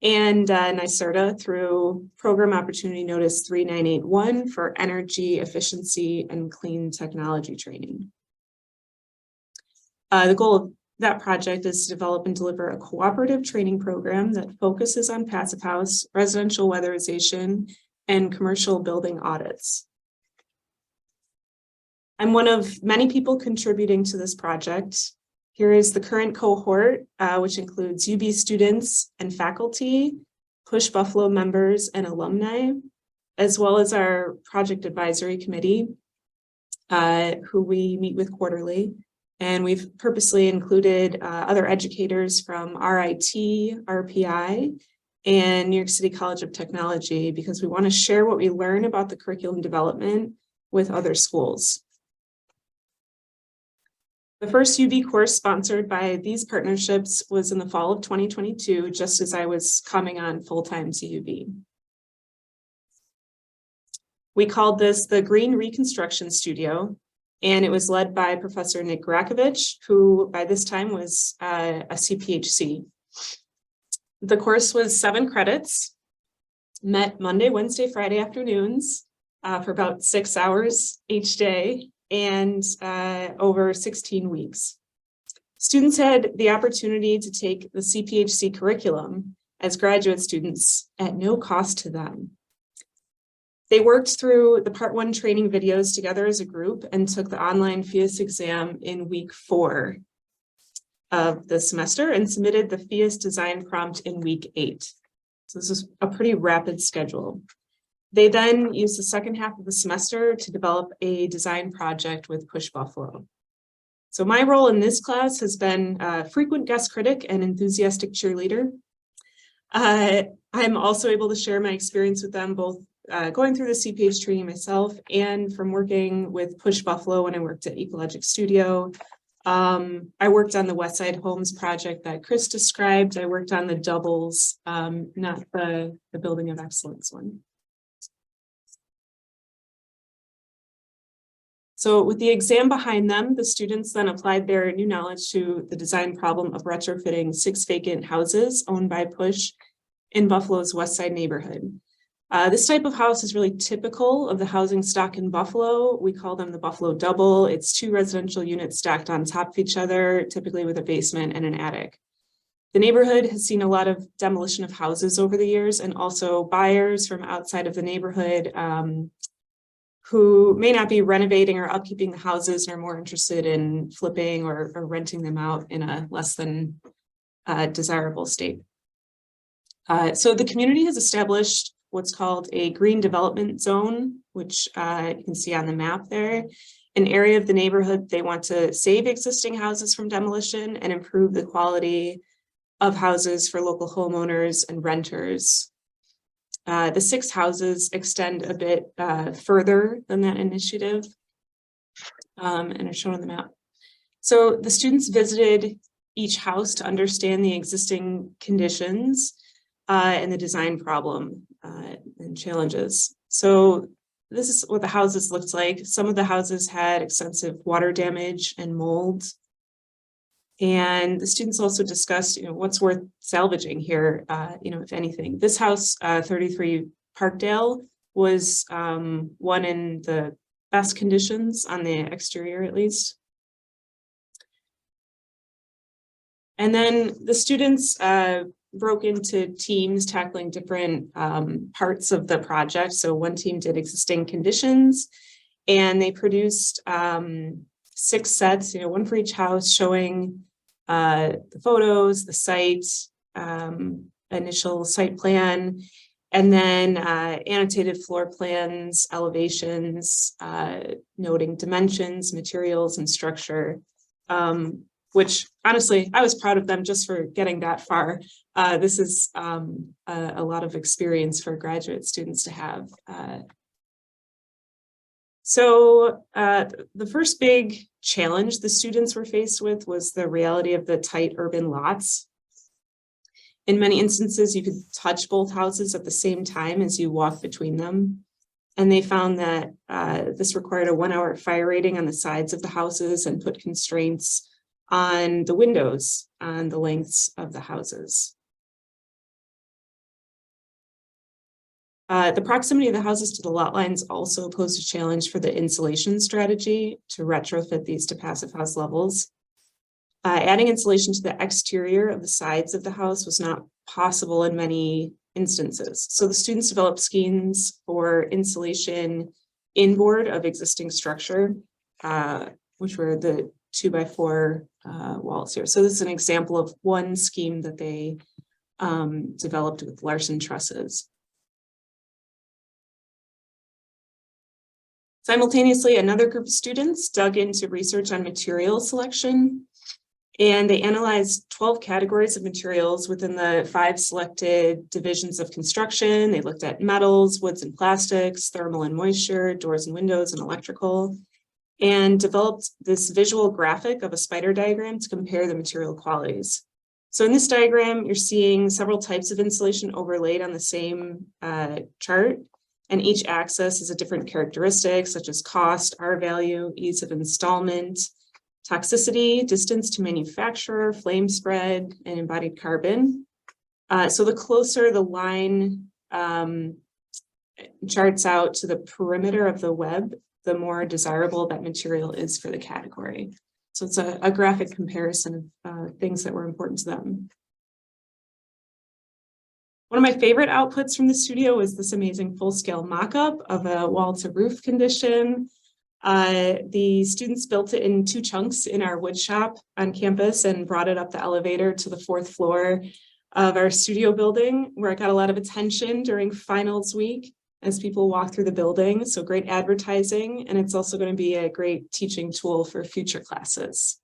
and NYSERDA through Program Opportunity Notice 3981 for energy efficiency and clean technology training. The goal of that project is to develop and deliver a cooperative training program that focuses on passive house, residential weatherization, and commercial building audits. I'm one of many people contributing to this project. Here is the current cohort, which includes UB students and faculty, Push Buffalo members and alumni, as well as our project advisory committee, who we meet with quarterly. And we've purposely included other educators from RIT, RPI, and New York City College of Technology, because we want to share what we learn about the curriculum development with other schools. The first UB course sponsored by these partnerships was in the fall of 2022, just as I was coming on full-time to UB. We called this the Green Reconstruction Studio, and it was led by Professor Nick Grakovich, who by this time was a CPHC. The course was 7 credits, met Monday, Wednesday, Friday afternoons for about 6 hours each day, and over 16 weeks. Students had the opportunity to take the CPHC curriculum as graduate students at no cost to them. They worked through the Part 1 training videos together as a group and took the online Phius exam in week 4 of the semester and submitted the Phius design prompt in week 8. So this is a pretty rapid schedule. They then used the second half of the semester to develop a design project with Push Buffalo. So my role in this class has been a frequent guest critic and enthusiastic cheerleader. I'm also able to share my experience with them, both going through the CPH training myself and from working with Push Buffalo when I worked at Ecologic Studio. I worked on the West Side Homes project that Chris described. I worked on the doubles, not the Building of Excellence one. So with the exam behind them, the students then applied their new knowledge to the design problem of retrofitting 6 vacant houses owned by Push in Buffalo's West Side neighborhood. This type of house is really typical of the housing stock in Buffalo. We call them the Buffalo Double. It's 2 residential units stacked on top of each other, typically with a basement and an attic. The neighborhood has seen a lot of demolition of houses over the years, and also buyers from outside of the neighborhood who may not be renovating or upkeeping the houses and are more interested in flipping or renting them out in a less than desirable state. So the community has established what's called a green development zone, which you can see on the map there, an area of the neighborhood they want to save existing houses from demolition and improve the quality of houses for local homeowners and renters. The 6 houses extend a bit further than that initiative and are shown on the map. So the students visited each house to understand the existing conditions and the design problem and challenges. So this is what the houses looked like. Some of the houses had extensive water damage and mold. And the students also discussed, what's worth salvaging here, if anything. This house, 33 Parkdale, was one in the best conditions on the exterior, at least. And then the students broke into teams tackling different parts of the project. So one team did existing conditions, and they produced 6 sets, one for each house, showing the photos, the site, initial site plan, and then annotated floor plans, elevations, noting dimensions, materials, and structure, which honestly, I was proud of them just for getting that far. This is a lot of experience for graduate students to have. So the first big challenge the students were faced with was the reality of the tight urban lots. In many instances, you could touch both houses at the same time as you walk between them. And they found that this required a 1-hour fire rating on the sides of the houses and put constraints on the windows on the lengths of the houses. The proximity of the houses to the lot lines also posed a challenge for the insulation strategy to retrofit these to passive house levels. Adding insulation to the exterior of the sides of the house was not possible in many instances. So the students developed schemes for insulation inboard of existing structure, which were the 2x4 walls here. So this is an example of one scheme that they developed with Larson trusses. Simultaneously, another group of students dug into research on material selection, and they analyzed 12 categories of materials within the 5 selected divisions of construction. They looked at metals, woods and plastics, thermal and moisture, doors and windows, and electrical, and developed this visual graphic of a spider diagram to compare the material qualities. So in this diagram, you're seeing several types of insulation overlaid on the same chart, and each axis has a different characteristic, such as cost, R value, ease of installment, toxicity, distance to manufacturer, flame spread, and embodied carbon. So the closer the line charts out to the perimeter of the web, the more desirable that material is for the category. So it's a graphic comparison of things that were important to them. One of my favorite outputs from the studio was this amazing full-scale mock-up of a wall-to-roof condition. The students built it in 2 chunks in our wood shop on campus and brought it up the elevator to the 4th floor of our studio building, where it got a lot of attention during finals week as people walk through the building. So great advertising, and it's also going to be a great teaching tool for future classes.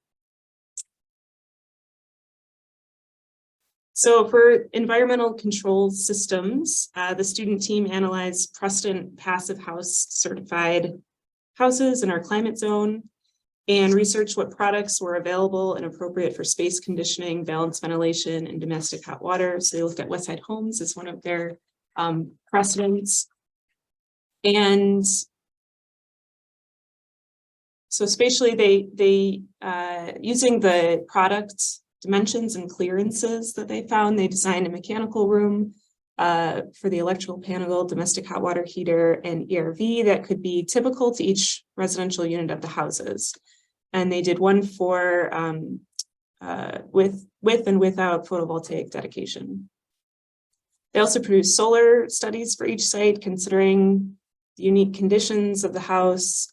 So for environmental control systems, the student team analyzed Preston Passive House certified houses in our climate zone and researched what products were available and appropriate for space conditioning, balanced ventilation, and domestic hot water. So they looked at Westside Homes as one of their precedents. And so spatially, they using the product dimensions and clearances that they found, they designed a mechanical room for the electrical panel, domestic hot water heater, and ERV that could be typical to each residential unit of the houses. And they did one for with and without photovoltaic dedication. They also produced solar studies for each site, considering the unique conditions of the house,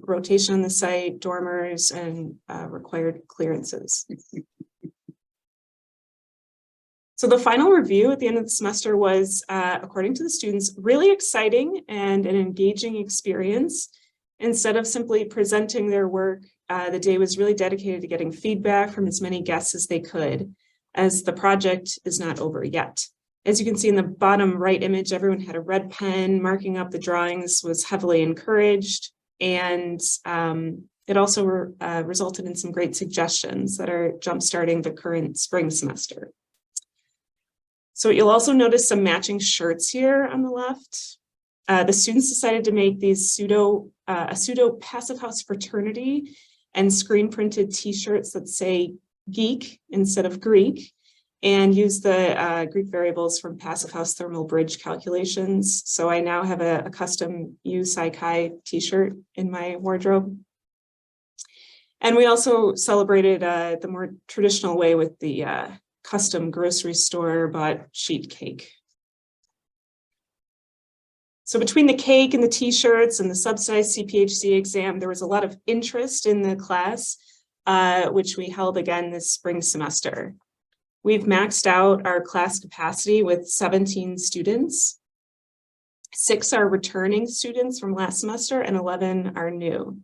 rotation on the site, dormers, and required clearances. So the final review at the end of the semester was, according to the students, really exciting and an engaging experience. Instead of simply presenting their work, the day was really dedicated to getting feedback from as many guests as they could, as the project is not over yet. As you can see in the bottom right image, everyone had a red pen. Marking up the drawings was heavily encouraged, and it also resulted in some great suggestions that are jumpstarting the current spring semester. So you'll also notice some matching shirts here on the left. The students decided to make these a pseudo passive house fraternity and screen printed t-shirts that say geek instead of Greek, and use the Greek variables from passive house thermal bridge calculations. So I now have a custom U Psi Chi t-shirt in my wardrobe. And we also celebrated the more traditional way with the custom grocery store bought sheet cake. So between the cake and the t-shirts and the subsidized CPHC exam, there was a lot of interest in the class, which we held again this spring semester. We've maxed out our class capacity with 17 students. 6 are returning students from last semester and 11 are new.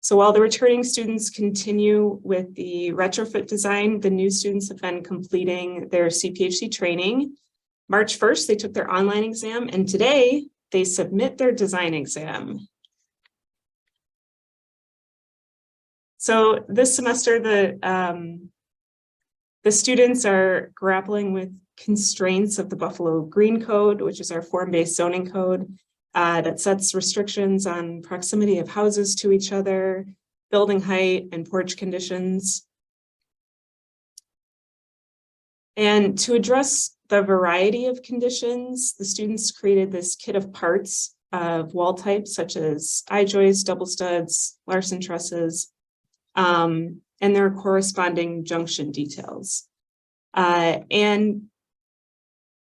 So while the returning students continue with the retrofit design, the new students have been completing their CPHC training. March 1st, they took their online exam, and today they submit their design exam. So this semester, the students are grappling with constraints of the Buffalo Green Code, which is our form-based zoning code that sets restrictions on proximity of houses to each other, building height, and porch conditions. And to address the variety of conditions, the students created this kit of parts of wall types such as I-joists, double studs, Larson trusses, and their corresponding junction details. And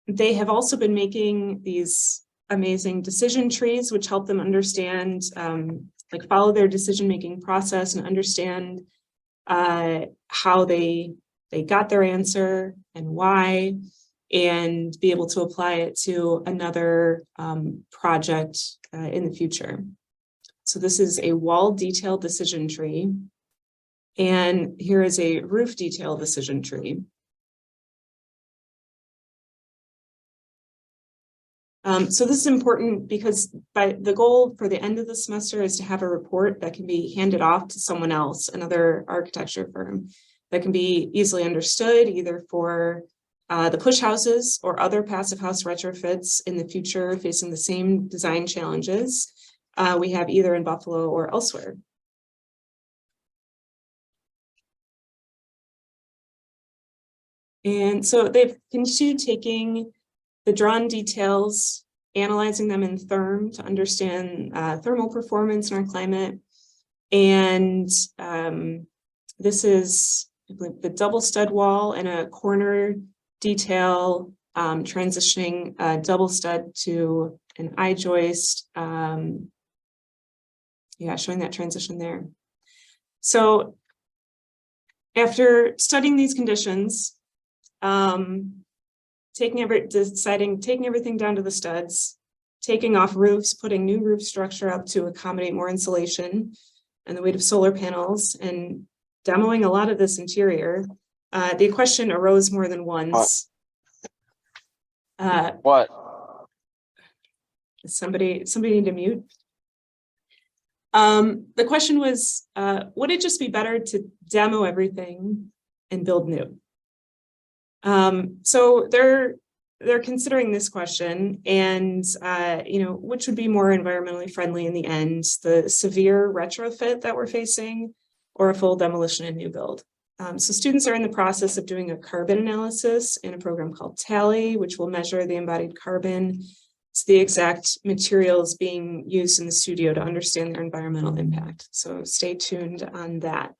they have also been making these amazing decision trees, which help them understand, like follow their decision-making process and understand how they got their answer and why, and be able to apply it to another project in the future. So this is a wall detail decision tree. And here is a roof detail decision tree. So this is important because the goal for the end of the semester is to have a report that can be handed off to someone else, another architecture firm, that can be easily understood either for the push houses or other passive house retrofits in the future facing the same design challenges we have either in Buffalo or elsewhere. And so they've continued taking the drawn details, analyzing them in therm to understand thermal performance in our climate. And this is the double stud wall and a corner detail transitioning a double stud to an I-joist. Yeah, showing that transition there. So after studying these conditions, taking everything down to the studs, taking off roofs, putting new roof structure up to accommodate more insulation and the weight of solar panels, and demoing a lot of this interior, the question arose more than once. What? Somebody need to mute. The question was, would it just be better to demo everything and build new? So they're considering this question, and which would be more environmentally friendly in the end, the severe retrofit that we're facing or a full demolition and new build. So students are in the process of doing a carbon analysis in a program called Tally, which will measure the embodied carbon. It's the exact materials being used in the studio to understand their environmental impact. So stay tuned on that.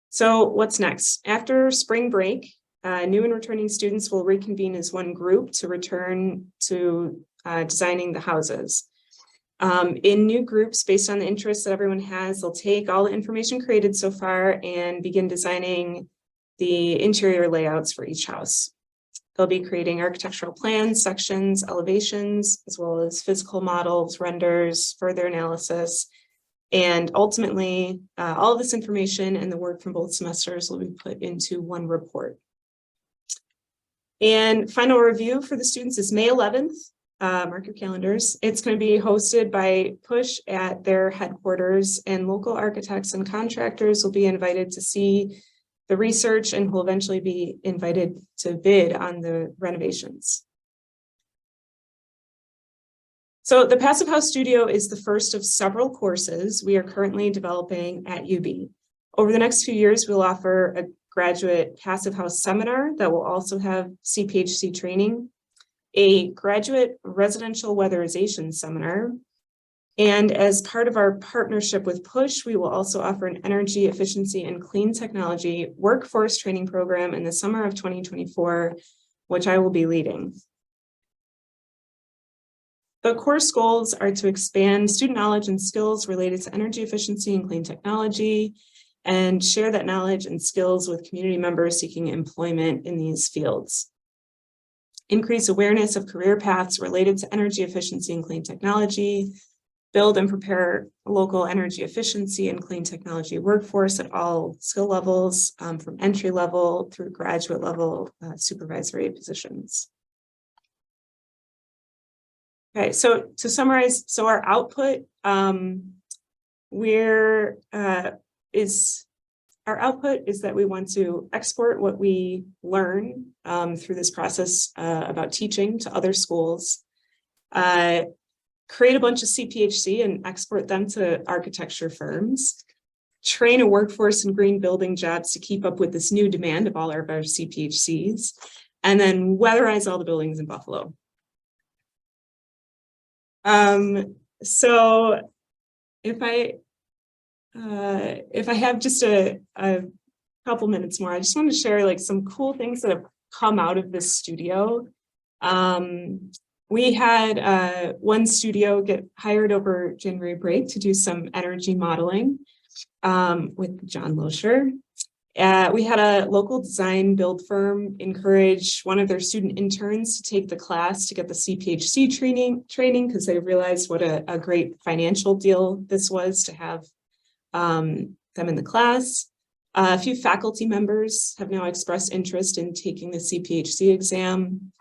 So what's next? After spring break, new and returning students will reconvene as one group to return to designing the houses. In new groups, based on the interests that everyone has, they'll take all the information created so far and begin designing the interior layouts for each house. They'll be creating architectural plans, sections, elevations, as well as physical models, renders, further analysis. And ultimately, all of this information and the work from both semesters will be put into one report. And final review for the students is May 11th. Mark your calendars. It's going to be hosted by Push at their headquarters, and local architects and contractors will be invited to see the research and will eventually be invited to bid on the renovations. So the Passive House Studio is the first of several courses we are currently developing at UB. Over the next few years, we'll offer a graduate Passive House seminar that will also have CPHC training, a graduate residential weatherization seminar, And as part of our partnership with PUSH, we will also offer an energy efficiency and clean technology workforce training program in the summer of 2024, which I will be leading. The course goals are to expand student knowledge and skills related to energy efficiency and clean technology, and share that knowledge and skills with community members seeking employment in these fields. Increase awareness of career paths related to energy efficiency and clean technology, build and prepare local energy efficiency and clean technology workforce at all skill levels, from entry level through graduate level supervisory positions. Okay, so to summarize, so our output, our output is that we want to export what we learn through this process about teaching to other schools, create a bunch of CPHC and export them to architecture firms, train a workforce in green building jobs to keep up with this new demand of all of our CPHCs, and then weatherize all the buildings in Buffalo. So if I have just a couple minutes more, I just want to share like some cool things that have come out of this studio. We had one studio get hired over January break to do some energy modeling with John Loescher. We had a local design build firm encourage one of their student interns to take the class to get the CPHC training because they realized what a great financial deal this was to have them in the class. A few faculty members have now expressed interest in taking the CPHC exam.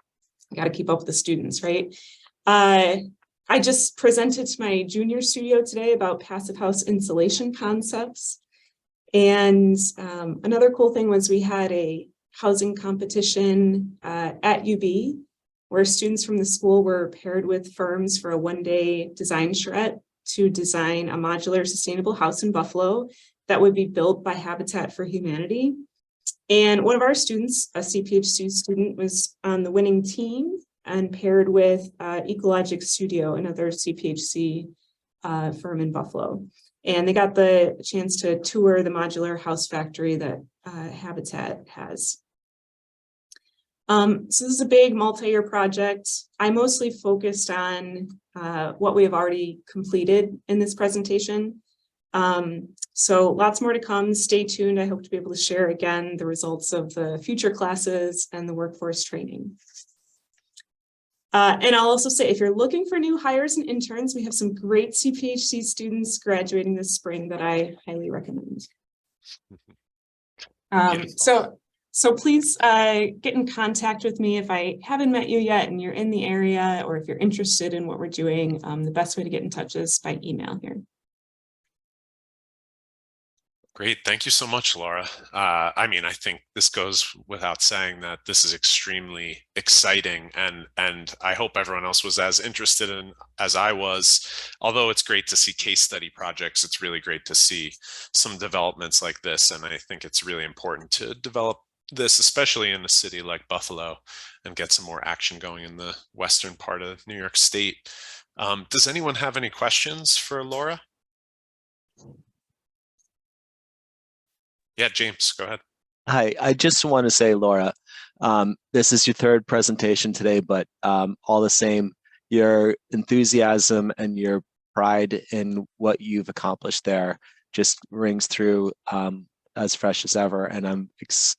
Got to keep up with the students, right? I just presented to my junior studio today about passive house insulation concepts. And another cool thing was we had a housing competition at UB where students from the school were paired with firms for a one-day design charrette to design a modular sustainable house in Buffalo that would be built by Habitat for Humanity. And one of our students, a CPHC student, was on the winning team and paired with Ecologic Studio, another CPHC firm in Buffalo. And they got the chance to tour the modular house factory that Habitat has. So this is a big multi-year project. I mostly focused on what we have already completed in this presentation. So lots more to come. Stay tuned. I hope to be able to share again the results of the future classes and the workforce training. And I'll also say, if you're looking for new hires and interns, we have some great CPHC students graduating this spring that I highly recommend. So please get in contact with me if I haven't met you yet and you're in the area, or if you're interested in what we're doing. The best way to get in touch is by email here. Great. Thank you so much, Laura. I mean, I think this goes without saying that this is extremely exciting, and I hope everyone else was as interested in as I was. Although it's great to see case study projects, it's really great to see some developments like this, and I think it's really important to develop this, especially in a city like Buffalo, and get some more action going in the western part of New York State. Does anyone have any questions for Laura? Yeah, James, go ahead. Hi, I just want to say, Laura, this is your third presentation today, but all the same, your enthusiasm and your pride in what you've accomplished there just rings through as fresh as ever. And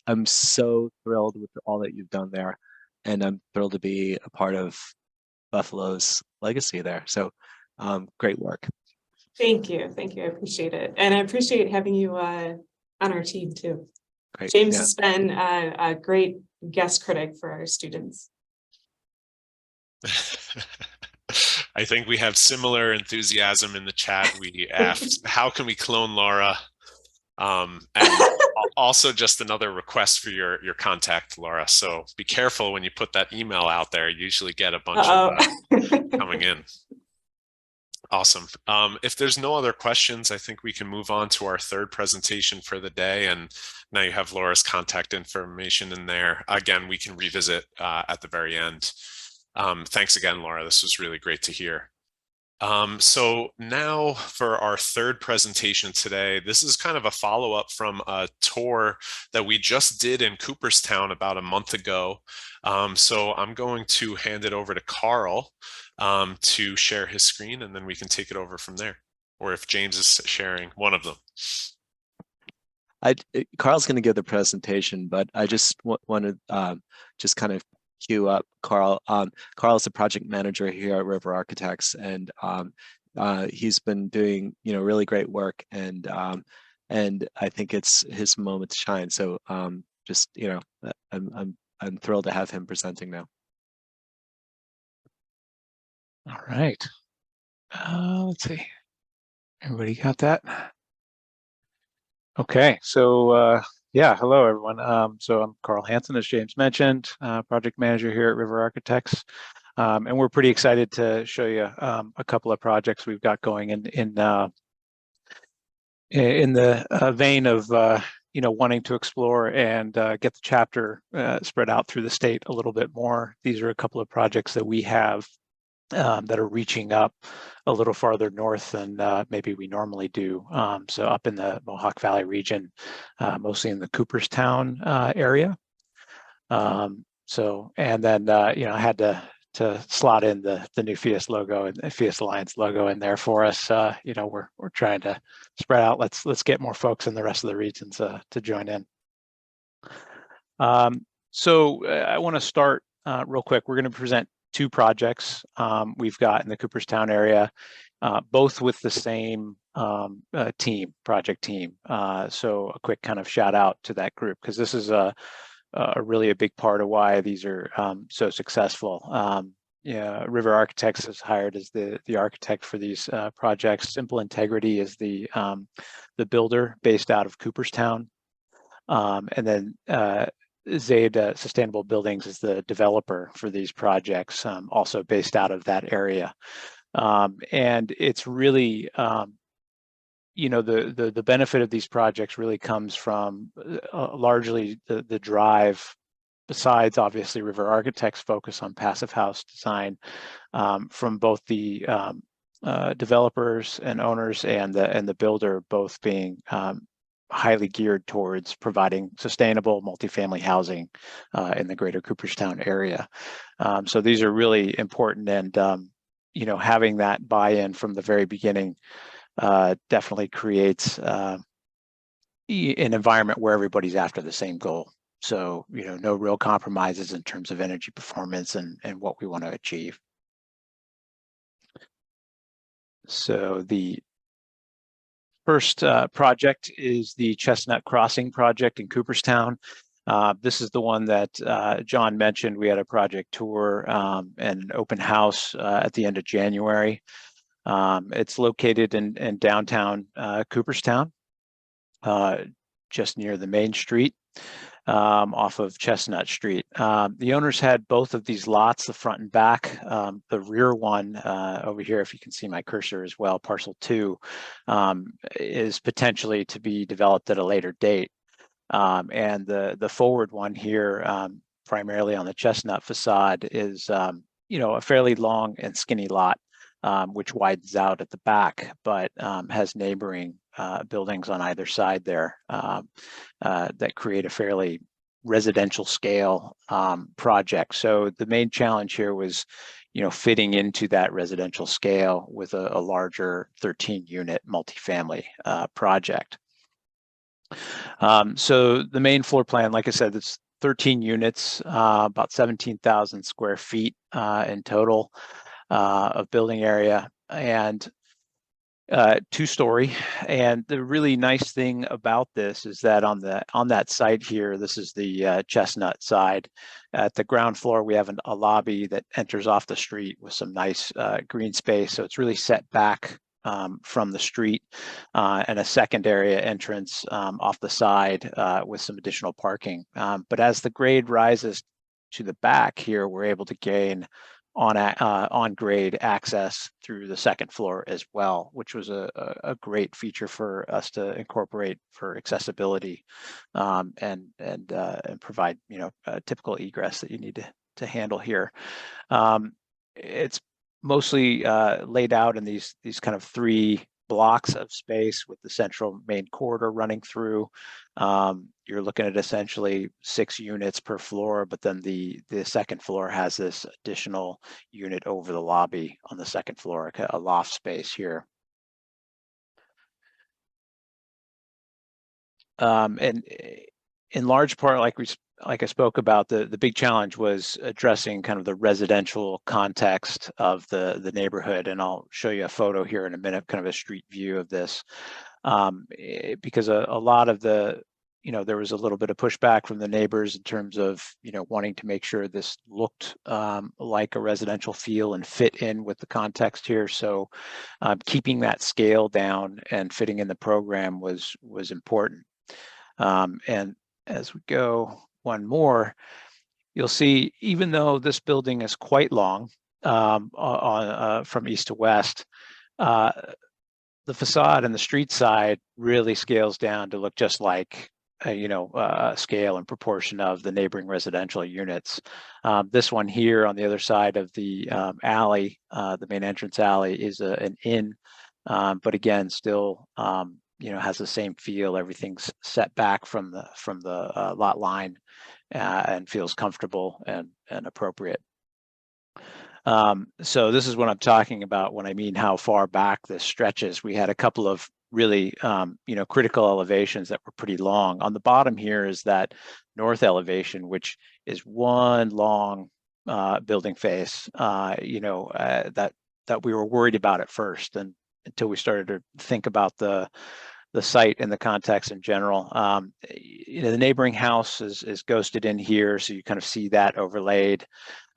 I'm so thrilled with all that you've done there, and I'm thrilled to be a part of Buffalo's legacy there. So great work. Thank you. Thank you. I appreciate it. And I appreciate having you on our team too. Great. James has been a great guest critic for our students. I think we have similar enthusiasm in the chat. We asked, how can we clone Laura? And also just another request for your contact, Laura. So be careful when you put that email out there. You usually get a bunch of coming in. Awesome. If there's no other questions, I think we can move on to our third presentation for the day. And now you have Laura's contact information in there. Again, we can revisit at the very end. Thanks again, Laura. This was really great to hear. So now for our third presentation today, this is kind of a follow-up from a tour that we just did in Cooperstown about a month ago. So I'm going to hand it over to Karl to share his screen, and then we can take it over from there. Or if James is sharing, one of them. Karl's going to give the presentation, but I just want to just kind of cue up Karl. Karl's a project manager here at River Architects, and he's been doing really great work, and I think it's his moment to shine. So just I'm thrilled to have him presenting now. All right. Let's see. Everybody got that? Okay, so yeah, hello everyone. So I'm Karl Hansen, as James mentioned, project manager here at River Architects, and we're pretty excited to show you a couple of projects we've got going in the vein of wanting to explore and get the chapter spread out through the state a little bit more. These are a couple of projects that we have that are reaching up a little farther north than maybe we normally do. So up in the Mohawk Valley region, mostly in the Cooperstown area. So, and then, I had to slot in the new Phius logo and the Phius Alliance logo in there for us. We're trying to spread out. Let's get more folks in the rest of the regions to join in. So I want to start real quick. We're going to present two projects we've got in the Cooperstown area, both with the same project team. So a quick kind of shout out to that group, because this is a really a big part of why these are so successful. River Architects is hired as the architect for these projects. Simple Integrity is the builder based out of Cooperstown, and then Zayed Sustainable Buildings is the developer for these projects, also based out of that area. And it's really, the benefit of these projects really comes from largely the drive, besides obviously River Architects' focus on passive house design, from both the developers and owners and the builder, both being highly geared towards providing sustainable multifamily housing in the greater Cooperstown area. So these are really important, and having that buy-in from the very beginning definitely creates an environment where everybody's after the same goal. So no real compromises in terms of energy performance and what we want to achieve. So the first project is the Chestnut Crossing project in Cooperstown. This is the one that John mentioned. We had a project tour and an open house at the end of January. It's located in downtown Cooperstown, just near the main street, off of Chestnut Street. The owners had both of these lots, the front and back. The rear one over here, if you can see my cursor as well, parcel 2, is potentially to be developed at a later date. And the forward one here, primarily on the Chestnut facade, is a fairly long and skinny lot, which widens out at the back, but has neighboring buildings on either side there that create a fairly residential scale project. So the main challenge here was, fitting into that residential scale with a larger 13-unit multifamily project. So the main floor plan, like I said, it's 13 units, about 17,000 square feet in total of building area, and 2-story. And the really nice thing about this is that on that site here, this is the Chestnut side. At the ground floor, we have a lobby that enters off the street with some nice green space. So it's really set back from the street, and a second area entrance off the side with some additional parking. But as the grade rises to the back here, we're able to gain on grade access through the second floor as well, which was a great feature for us to incorporate for accessibility, and provide a typical egress that you need to handle here. It's mostly laid out in these kind of 3 blocks of space with the central main corridor running through. You're looking at essentially 6 units per floor, but then the second floor has this additional unit over the lobby on the second floor, a loft space here. And in large part, like I spoke about, the big challenge was addressing kind of the residential context of the neighborhood, and I'll show you a photo here in a minute, kind of a street view of this, because a lot of the, there was a little bit of pushback from the neighbors in terms of, wanting to make sure this looked like a residential feel and fit in with the context here. So keeping that scale down and fitting in the program was important. And as we go one more, you'll see, even though this building is quite long from east to west, the facade and the street side really scales down to look just like scale and proportion of the neighboring residential units. This one here on the other side of the alley, the main entrance alley, is an inn, but again, still has the same feel. Everything's set back from the lot line and feels comfortable and appropriate. So this is what I'm talking about when I mean how far back this stretches. We had a couple of really critical elevations that were pretty long. On the bottom here is that north elevation, which is one long building face, that we were worried about at first, and until we started to think about the site and the context in general. The neighboring house is ghosted in here, so you kind of see that overlaid.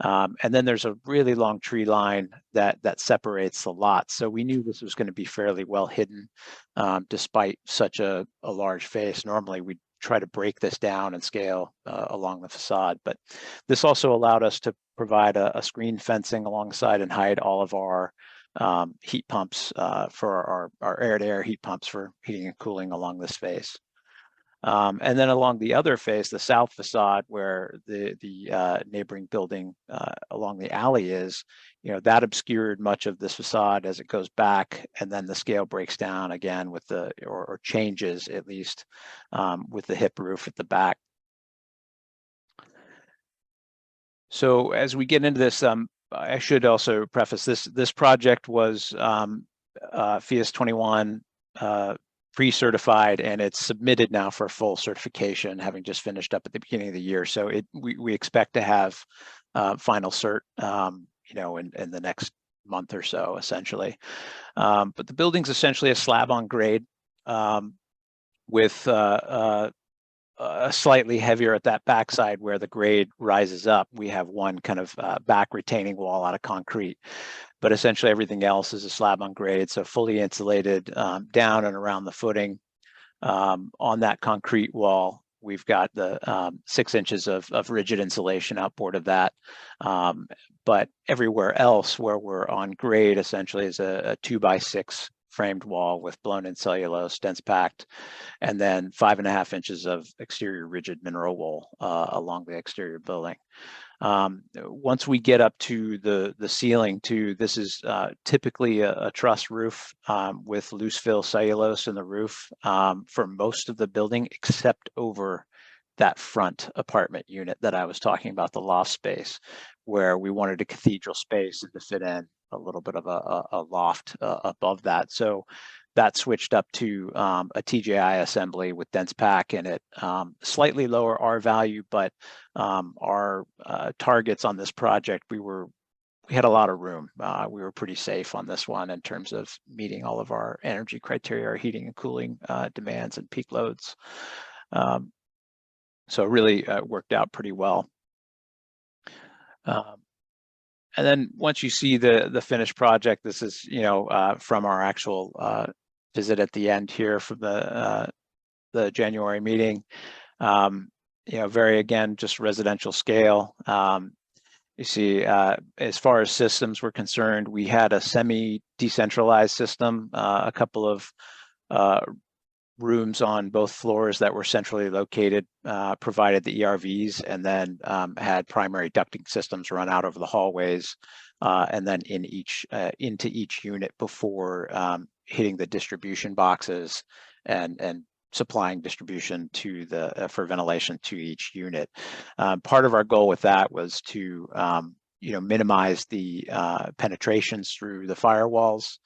And then there's a really long tree line that separates the lots. So we knew this was going to be fairly well hidden, despite such a large face. Normally we'd try to break this down and scale along the facade, but this also allowed us to provide a screen fencing alongside and hide all of our heat pumps for our air-to-air heat pumps for heating and cooling along this face. And then along the other face, the south facade, where the neighboring building along the alley is, that obscured much of this facade as it goes back, and then the scale breaks down again with or changes, at least, with the hip roof at the back. So as we get into this, I should also preface this project was Phius 21 pre-certified, and it's submitted now for full certification, having just finished up at the beginning of the year. So we expect to have final cert, in the next month or so, essentially. But the building's essentially a slab on grade, with slightly heavier at that backside where the grade rises up. We have one kind of back retaining wall out of concrete, but essentially everything else is a slab on grade, so fully insulated down and around the footing. On that concrete wall, we've got the 6 inches of rigid insulation outboard of that. But everywhere else where we're on grade essentially is a 2x6 framed wall with blown-in cellulose, dense packed, and then 5.5 inches of exterior rigid mineral wool along the exterior building. Once we get up to the ceiling too, this is typically a truss roof with loose fill cellulose in the roof for most of the building, except over that front apartment unit that I was talking about, the loft space, where we wanted a cathedral space and to fit in a little bit of a loft above that. So that switched up to a TJI assembly with dense pack in it, slightly lower R value, but our targets on this project, we had a lot of room. We were pretty safe on this one in terms of meeting all of our energy criteria, our heating and cooling demands and peak loads. So it really worked out pretty well. And then once you see the finished project, this is from our actual visit at the end here from the January meeting. Very, again, just residential scale. You see, as far as systems were concerned, we had a semi-decentralized system, a couple of rooms on both floors that were centrally located, provided the ERVs, and then had primary ducting systems run out over the hallways, and then into each unit before hitting the distribution boxes and supplying distribution to for ventilation to each unit. Part of our goal with that was to minimize the penetrations through the firewalls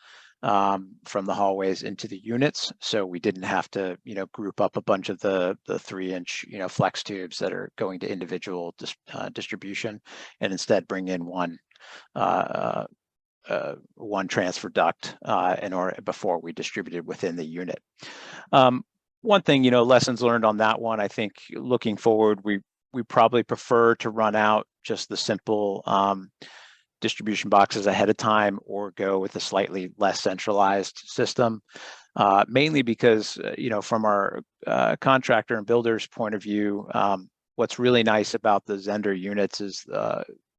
from the hallways into the units, so we didn't have to group up a bunch of the 3-inch flex tubes that are going to individual distribution, and instead bring in one transfer duct before we distributed within the unit. One thing, lessons learned on that one, I think looking forward, we probably prefer to run out just the simple distribution boxes ahead of time, or go with a slightly less centralized system, mainly because, from our contractor and builder's point of view, what's really nice about the Zender units is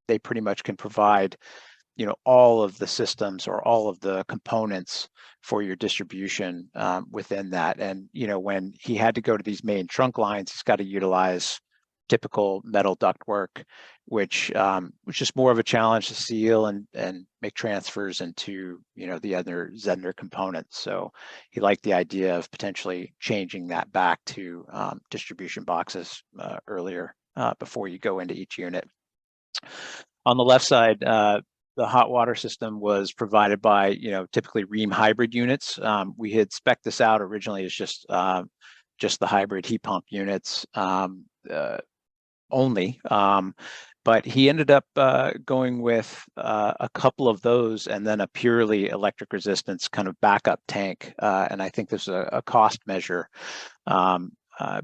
they pretty much can provide all of the systems or all of the components for your distribution within that. And when he had to go to these main trunk lines, he's got to utilize typical metal ductwork, which is more of a challenge to seal and make transfers into the other Zender components. So he liked the idea of potentially changing that back to distribution boxes earlier before you go into each unit. On the left side, the hot water system was provided by typically Rheem hybrid units. We had spec'd this out originally as just the hybrid heat pump units only, but he ended up going with a couple of those and then a purely electric resistance kind of backup tank, and I think this is a cost measure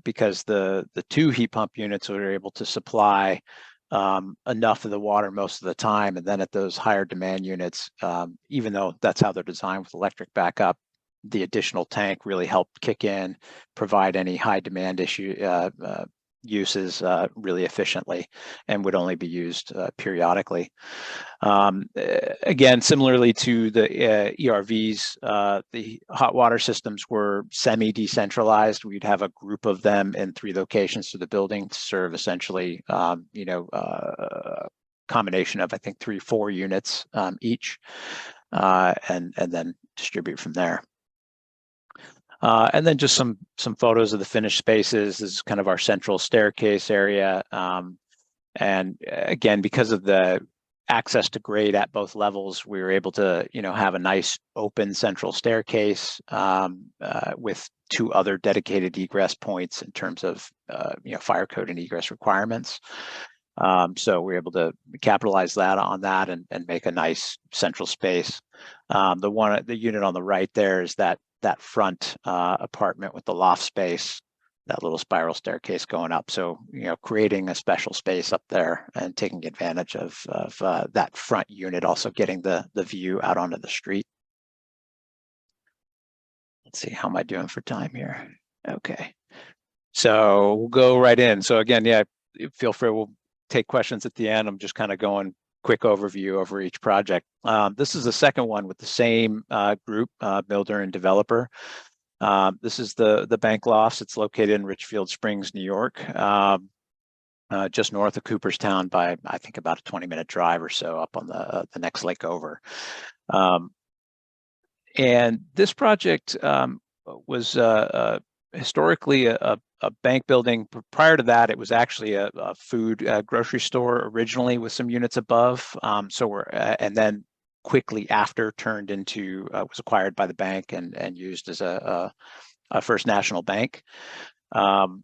because the 2 heat pump units were able to supply enough of the water most of the time, and then at those higher demand units, even though that's how they're designed with electric backup, the additional tank really helped kick in, provide any high demand uses really efficiently, and would only be used periodically. Again, similarly to the ERVs, the hot water systems were semi-decentralized. We'd have a group of them in 3 locations to the building to serve essentially, a combination of, I think, 3-4 units each, and then distribute from there. And then just some photos of the finished spaces. This is kind of our central staircase area. And again, because of the access to grade at both levels, we were able to, have a nice open central staircase with 2 other dedicated egress points in terms of, fire code and egress requirements. So we're able to capitalize on that and make a nice central space. The unit on the right there is that front apartment with the loft space, that little spiral staircase going up. So, creating a special space up there and taking advantage of that front unit, also getting the view out onto the street. Let's see, how am I doing for time here? Okay, so we'll go right in. So again, yeah, feel free, we'll take questions at the end. I'm just kind of going quick overview over each project. This is the second one with the same group, builder and developer. This is the bank lofts. It's located in Richfield Springs, New York, just north of Cooperstown by, I think, about a 20-minute drive or so up on the next lake over. And this project was historically a bank building. Prior to that, it was actually a food grocery store originally with some units above. And then quickly after turned into, was acquired by the bank and used as a First National Bank. And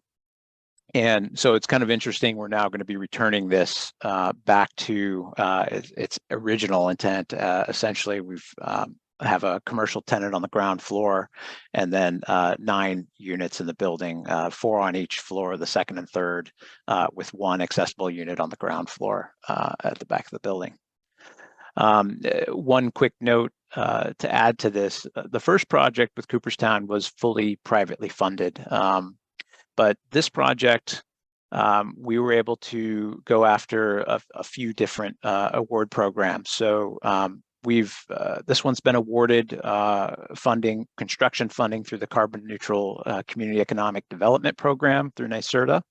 so it's kind of interesting. We're now going to be returning this back to its original intent. Essentially, we've have a commercial tenant on the ground floor, and then 9 units in the building, 4 on each floor, the second and third, with 1 accessible unit on the ground floor at the back of the building. One quick note to add to this, the first project with Cooperstown was fully privately funded, but this project, we were able to go after a few different award programs. So this one's been awarded construction funding through the Carbon Neutral Community Economic Development Program through NYSERDA.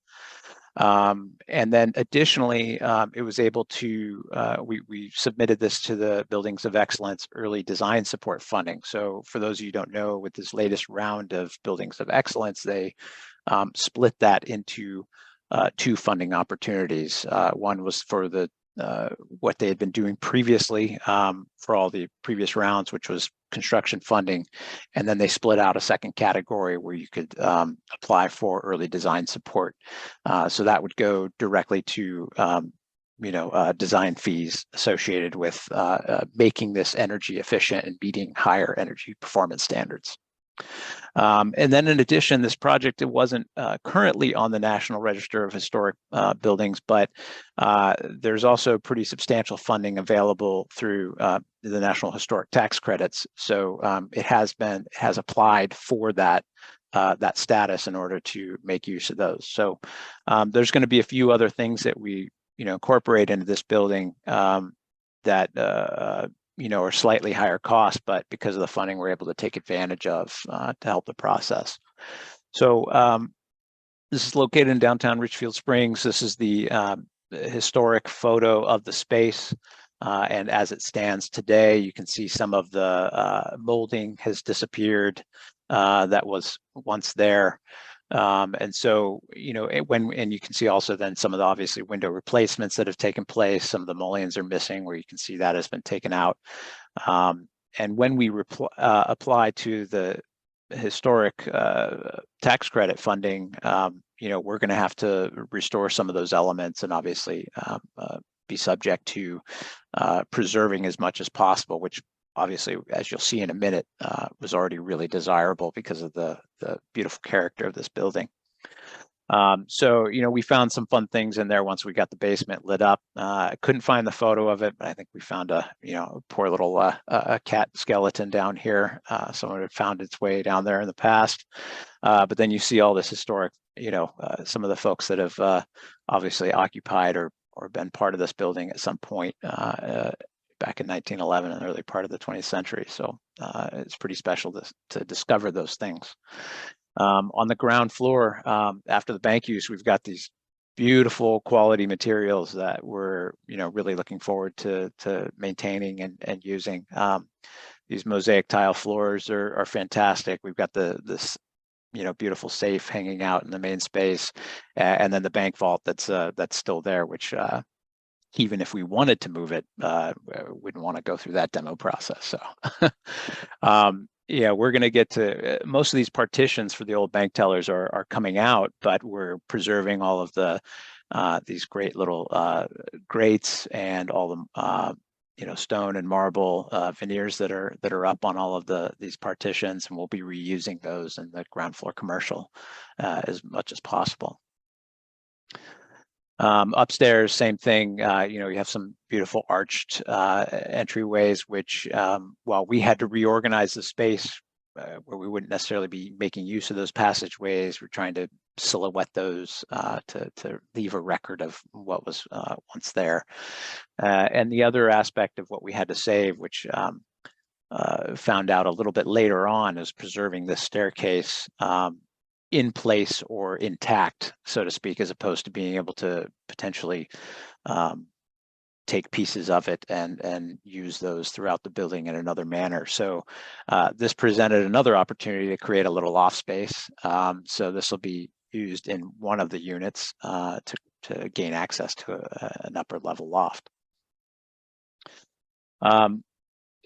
And then additionally, it was able to, we submitted this to the Buildings of Excellence Early Design Support Funding. So for those of you who don't know, with this latest round of Buildings of Excellence, they split that into two funding opportunities. One was for the what they had been doing previously for all the previous rounds, which was construction funding. And then they split out a second category where you could apply for early design support. So that would go directly to design fees associated with making this energy efficient and meeting higher energy performance standards. And then in addition, this project, it wasn't currently on the National Register of Historic Buildings, but there's also pretty substantial funding available through the National Historic Tax Credits. So it has applied for that status in order to make use of those. So there's going to be a few other things that we incorporate into this building that are slightly higher cost, but because of the funding, we're able to take advantage of to help the process. So this is located in downtown Richfield Springs. This is the historic photo of the space. And as it stands today, you can see some of the molding has disappeared that was once there. And so, and you can see also then some of the obviously window replacements that have taken place. Some of the mullions are missing where you can see that has been taken out. And when we apply to the historic tax credit funding, we're going to have to restore some of those elements and obviously be subject to preserving as much as possible, which obviously, as you'll see in a minute, was already really desirable because of the beautiful character of this building. So, we found some fun things in there once we got the basement lit up. I couldn't find the photo of it, but I think we found a poor little a cat skeleton down here. Someone had found its way down there in the past. But then you see all this historic, some of the folks that have obviously occupied or been part of this building at some point back in 1911 and the early part of the 20th century. So it's pretty special to discover those things. On the ground floor, after the bank use, we've got these beautiful quality materials that we're really looking forward to maintaining and using. These mosaic tile floors are fantastic. We've got this beautiful safe hanging out in the main space, and then the bank vault that's still there, which even if we wanted to move it, wouldn't want to go through that demo process. So yeah, we're going to get to most of these partitions for the old bank tellers are coming out, but we're preserving all of the these great little grates and all the stone and marble veneers that are up on all of these partitions, and we'll be reusing those in the ground floor commercial as much as possible. Upstairs, same thing. You have some beautiful arched entryways, which while we had to reorganize the space where we wouldn't necessarily be making use of those passageways, we're trying to silhouette those to leave a record of what was once there. And the other aspect of what we had to save, which found out a little bit later on, is preserving this staircase in place or intact, so to speak, as opposed to being able to potentially take pieces of it and use those throughout the building in another manner. So this presented another opportunity to create a little loft space. So this will be used in one of the units to gain access to an upper level loft.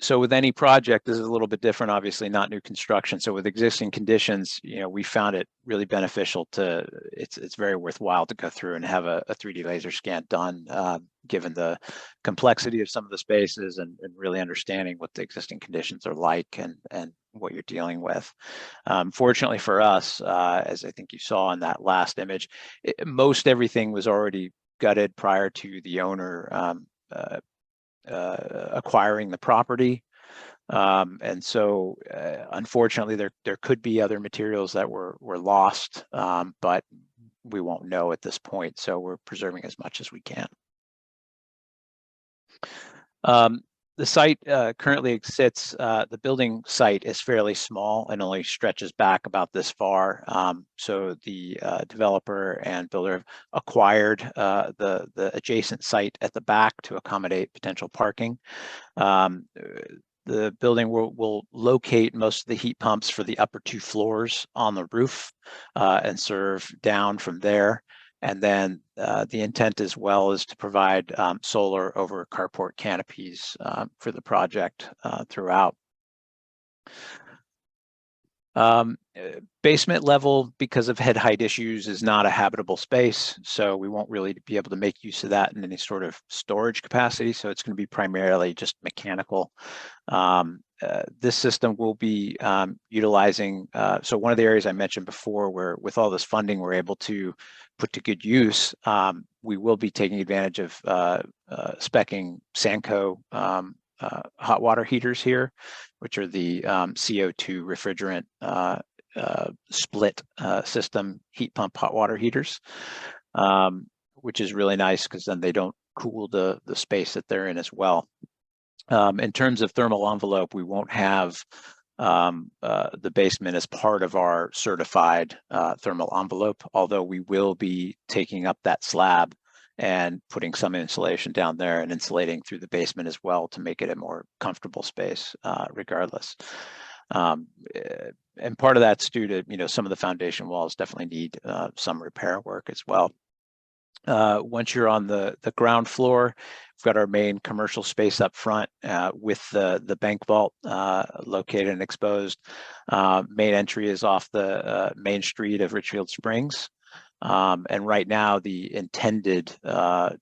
So with any project, this is a little bit different, obviously not new construction. So with existing conditions, we found it really beneficial it's very worthwhile to go through and have a 3D laser scan done, given the complexity of some of the spaces and really understanding what the existing conditions are like and what you're dealing with. Fortunately for us, as I think you saw in that last image, most everything was already gutted prior to the owner acquiring the property. And so unfortunately there could be other materials that were lost, but we won't know at this point. So we're preserving as much as we can. The site currently sits, the building site is fairly small and only stretches back about this far. So the developer and builder acquired the adjacent site at the back to accommodate potential parking. The building will locate most of the heat pumps for the upper 2 floors on the roof and serve down from there. And then the intent as well is to provide solar over carport canopies for the project throughout. Basement level, because of head height issues, is not a habitable space, so we won't really be able to make use of that in any sort of storage capacity. So it's going to be primarily just mechanical. This system will be utilizing, so one of the areas I mentioned before where with all this funding we're able to put to good use, we will be taking advantage of speccing Sanco hot water heaters here, which are the CO2 refrigerant split system heat pump hot water heaters, which is really nice because then they don't cool the space that they're in as well. In terms of thermal envelope, we won't have the basement as part of our certified thermal envelope, although we will be taking up that slab and putting some insulation down there and insulating through the basement as well to make it a more comfortable space regardless. And part of that's due to, you know, some of the foundation walls definitely need some repair work as well. Once you're on the ground floor, we've got our main commercial space up front with the bank vault located and exposed. Main entry is off the main street of Richfield Springs. And right now the intended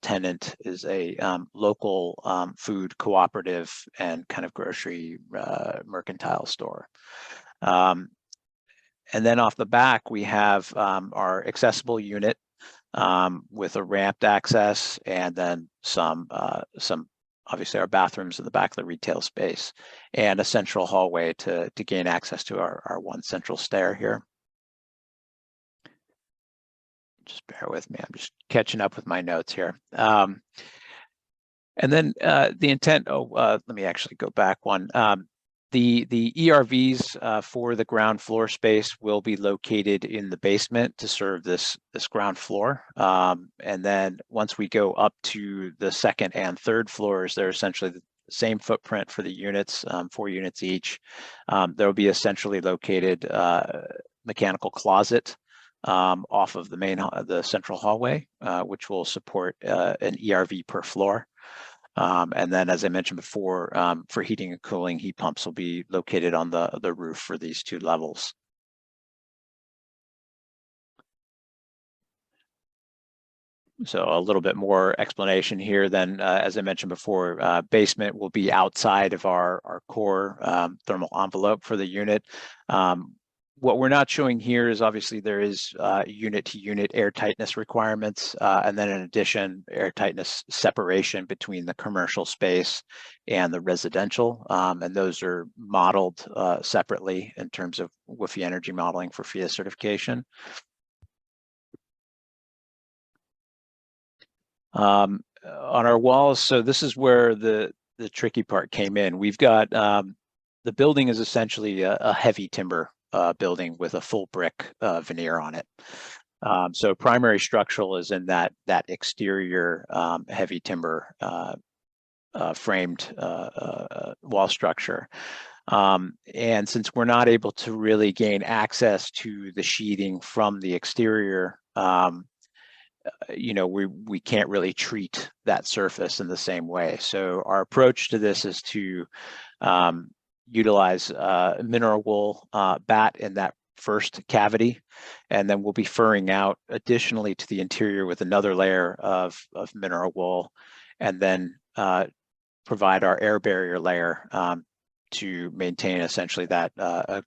tenant is a local food cooperative and kind of grocery mercantile store. And then off the back, we have our accessible unit with a ramped access, and then some obviously our bathrooms in the back of the retail space, and a central hallway to gain access to our one central stair here. Just bear with me, I'm just catching up with my notes here. And then the intent, let me actually go back one. The ERVs for the ground floor space will be located in the basement to serve this ground floor. And then once we go up to the second and third floors, they're essentially the same footprint for the units, 4 units each. There will be a centrally located mechanical closet off of the central hallway, which will support an ERV per floor. And then, as I mentioned before, for heating and cooling, heat pumps will be located on the roof for these 2 levels. So a little bit more explanation here then, as I mentioned before, basement will be outside of our core thermal envelope for the unit. What we're not showing here is obviously there is unit to unit air tightness requirements, and then in addition, air tightness separation between the commercial space and the residential, and those are modeled separately in terms of WFI energy modeling for Phius certification. On our walls, so this is where the tricky part came in. We've got the building is essentially a heavy timber building with a full brick veneer on it. So primary structural is in that exterior heavy timber framed wall structure. And since we're not able to really gain access to the sheathing from the exterior, you know, we can't really treat that surface in the same way. So our approach to this is to utilize mineral wool bat in that first cavity, and then we'll be furring out additionally to the interior with another layer of mineral wool, and then provide our air barrier layer to maintain essentially that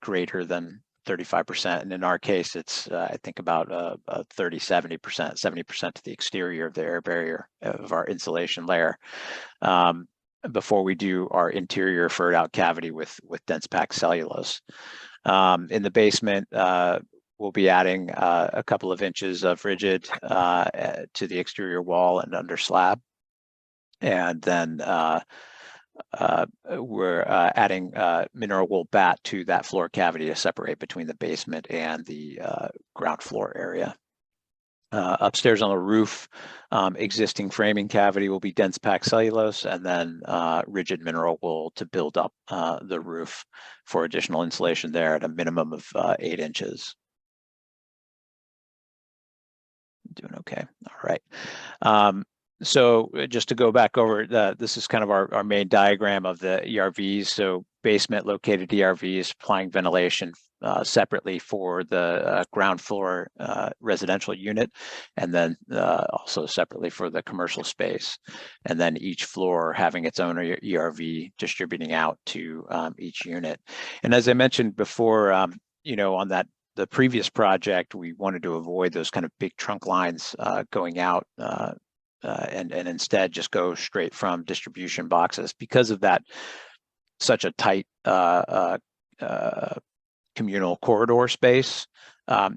greater than 35%. And in our case, it's I think about 30-70%, 70% to the exterior of the air barrier of our insulation layer, before we do our interior furred out cavity with dense packed cellulose. In the basement, we'll be adding a couple of inches of rigid to the exterior wall and under slab. And then we're adding mineral wool bat to that floor cavity to separate between the basement and the ground floor area. Upstairs on the roof, existing framing cavity will be dense packed cellulose and then rigid mineral wool to build up the roof for additional insulation there at a minimum of 8 inches. Doing okay. All right. So just to go back over, this is kind of our main diagram of the ERVs. So basement located ERVs applying ventilation separately for the ground floor residential unit, and then also separately for the commercial space. And then each floor having its own ERV distributing out to each unit. And as I mentioned before, you know, on the previous project, we wanted to avoid those kind of big trunk lines going out and instead just go straight from distribution boxes because of that, such a tight communal corridor space.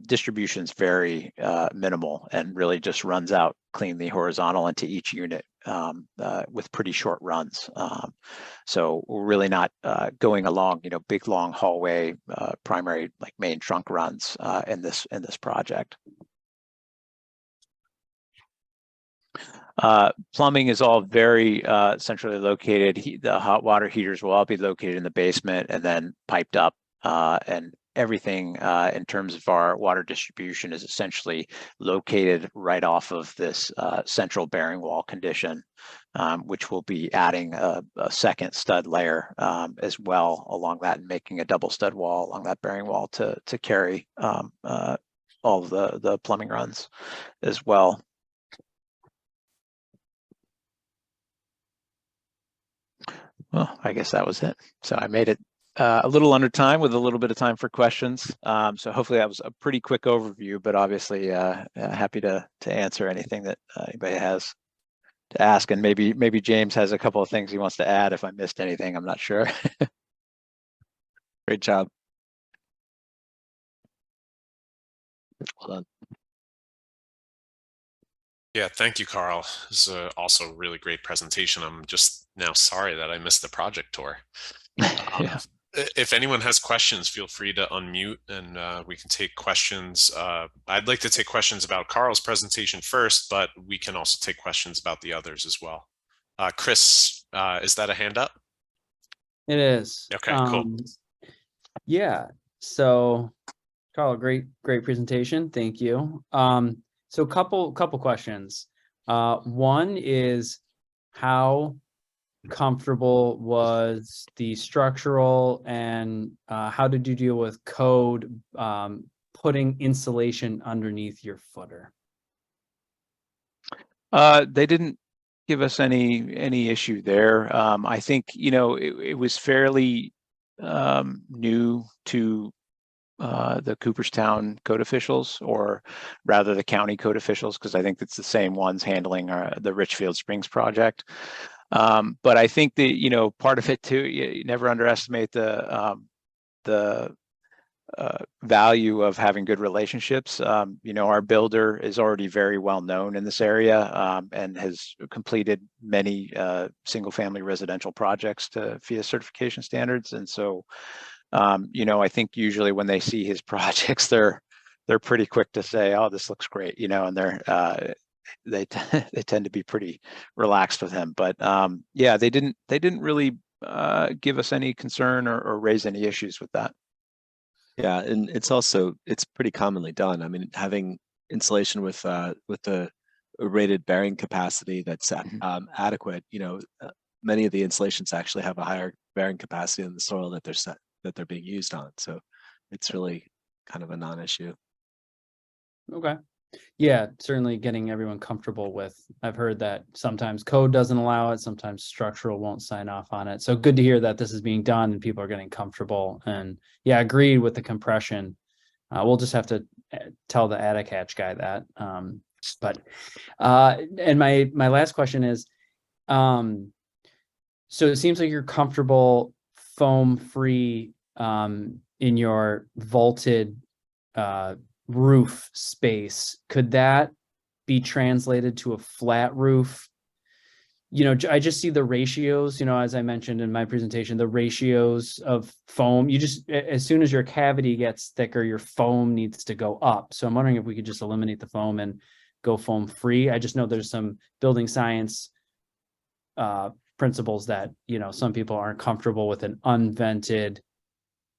Distribution's very minimal and really just runs out cleanly horizontal into each unit with pretty short runs. So we're really not going along, you know, big long hallway primary like main trunk runs in this project. Plumbing is all very centrally located. The hot water heaters will all be located in the basement and then piped up, and everything in terms of our water distribution is essentially located right off of this central bearing wall condition, which will be adding a second stud layer as well along that and making a double stud wall along that bearing wall to carry all of the plumbing runs as well. Well, I guess that was it. So I made it a little under time with a little bit of time for questions. So hopefully that was a pretty quick overview, but obviously happy to answer anything that anybody has to ask. And maybe James has a couple of things he wants to add. If I missed anything, I'm not sure. Great job. Well done. Yeah, thank you, Karl. This is also a really great presentation. I'm just now sorry that I missed the project tour. Yeah. If anyone has questions, feel free to unmute and we can take questions. I'd like to take questions about Karl's presentation first, but we can also take questions about the others as well. Chris, is that a hand up? It is. Okay, cool. Yeah. So, Karl, great presentation. Thank you. So couple questions. One is, how comfortable was the structural, and how did you deal with code putting insulation underneath your footer? They didn't give us any issue there. I think, you know, it was fairly new to the Cooperstown code officials, or rather the county code officials, because I think it's the same ones handling the Richfield Springs project. But I think that, you know, part of it too, you never underestimate the value of having good relationships. You know, our builder is already very well known in this area and has completed many single family residential projects to Phius certification standards. And so, you know, I think usually when they see his projects, they're pretty quick to say, "Oh, this looks great," you know, and they tend to be pretty relaxed with him. But yeah, they didn't really give us any concern or raise any issues with that. Yeah, and it's pretty commonly done. I mean, having insulation with the rated bearing capacity that's adequate, you know, many of the insulations actually have a higher bearing capacity in the soil that they're being used on. So it's really kind of a non-issue. Okay. Yeah, certainly getting everyone comfortable with. I've heard that sometimes code doesn't allow it, sometimes structural won't sign off on it. So good to hear that this is being done and people are getting comfortable. And yeah, agreed with the compression. We'll just have to tell the attic hatch guy that. And my last question is, so it seems like you're comfortable foam free in your vaulted roof space. Could that be translated to a flat roof I just see the ratios, as I mentioned in my presentation, the ratios of foam. As soon as your cavity gets thicker, your foam needs to go up. So I'm wondering if we could just eliminate the foam and go foam free. I just know there's some building science principles that, some people aren't comfortable with an unvented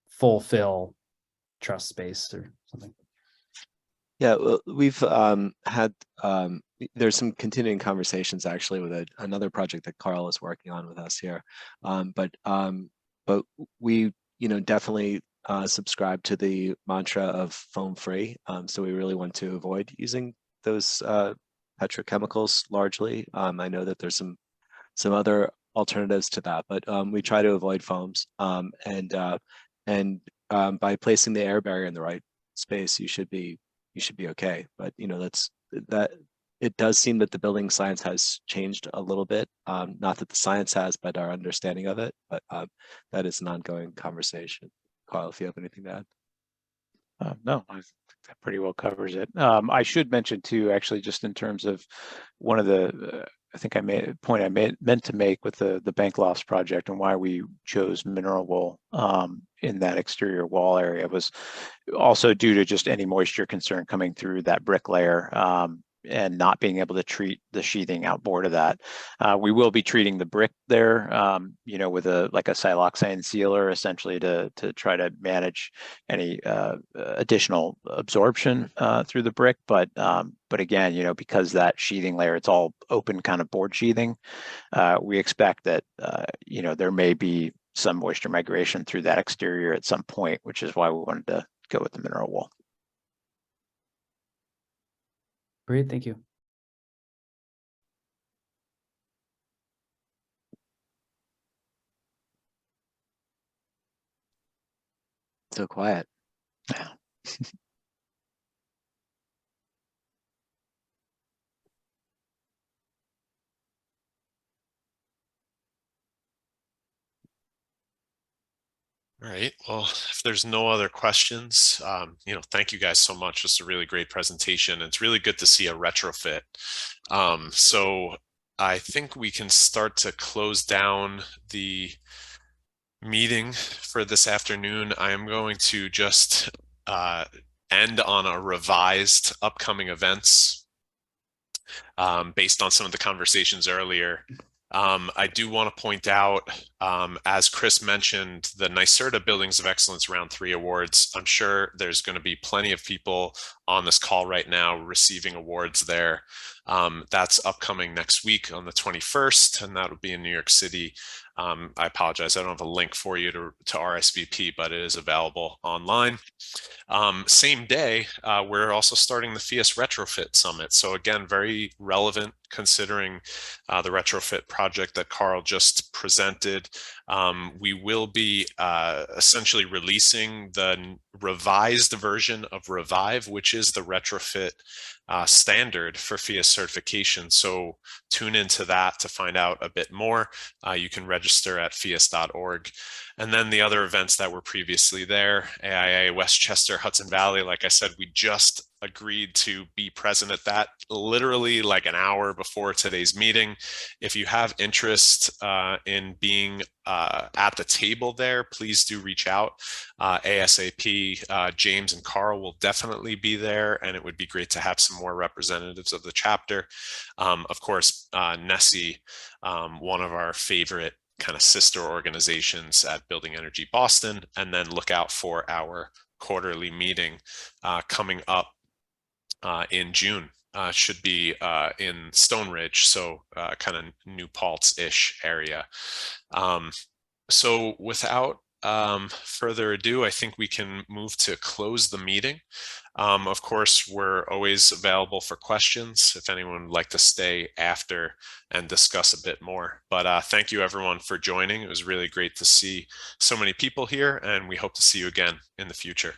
full fill truss space or something. Yeah, well, we've had there's some continuing conversations actually with another project that Karl is working on with us here, but we definitely subscribe to the mantra of foam free. So we really want to avoid using those petrochemicals largely. I know that there's some other alternatives to that, but we try to avoid foams. And by placing the air barrier in the right space, you should be okay. But that it does seem that the building science has changed a little bit. Not that the science has, but our understanding of it. But that is an ongoing conversation. Karl, if you have anything to add. No, I think that pretty well covers it. I should mention too, actually, just in terms of one of the, I think I made a point meant to make with the bank lofts project and why we chose mineral wool in that exterior wall area was also due to just any moisture concern coming through that brick layer. And not being able to treat the sheathing outboard of that. We will be treating the brick there, with a siloxane sealer, essentially to try to manage any additional absorption through the brick. But again, because that sheathing layer, it's all open kind of board sheathing. We expect that there may be some moisture migration through that exterior at some point, which is why we wanted to go with the mineral wool. Great, thank you. So quiet. Yeah. All right. Well, if there's no other questions, thank you guys so much. Just a really great presentation. It's really good to see a retrofit. So I think we can start to close down the meeting for this afternoon. I am going to just end on a revised upcoming events based on some of the conversations earlier. I do want to point out, as Chris mentioned, the NYSERDA Buildings of Excellence Round 3 Awards. I'm sure there's going to be plenty of people on this call right now receiving awards there. That's upcoming next week on the 21st, and that will be in New York City. I apologize, I don't have a link for you to RSVP, but it is available online. Same day, we're also starting the Phius Retrofit Summit. So again, very relevant considering the retrofit project that Karl just presented. We will be essentially releasing the revised version of Revive, which is the retrofit standard for Phius certification. So tune into that to find out a bit more. You can register at phius.org. And then the other events that were previously there, AIA, Westchester, Hudson Valley, like I said, we just agreed to be present at that literally like an hour before today's meeting. If you have interest in being at the table there, please do reach out ASAP. James and Karl will definitely be there, and it would be great to have some more representatives of the chapter. Of course, Nessie, one of our favorite kind of sister organizations at Building Energy Boston, and then look out for our quarterly meeting coming up in June. Should be in Stone Ridge, so kind of New Paltz-ish area. So without further ado, I think we can move to close the meeting. Of course, we're always available for questions if anyone would like to stay after and discuss a bit more. But thank you everyone for joining. It was really great to see so many people here, and we hope to see you again in the future.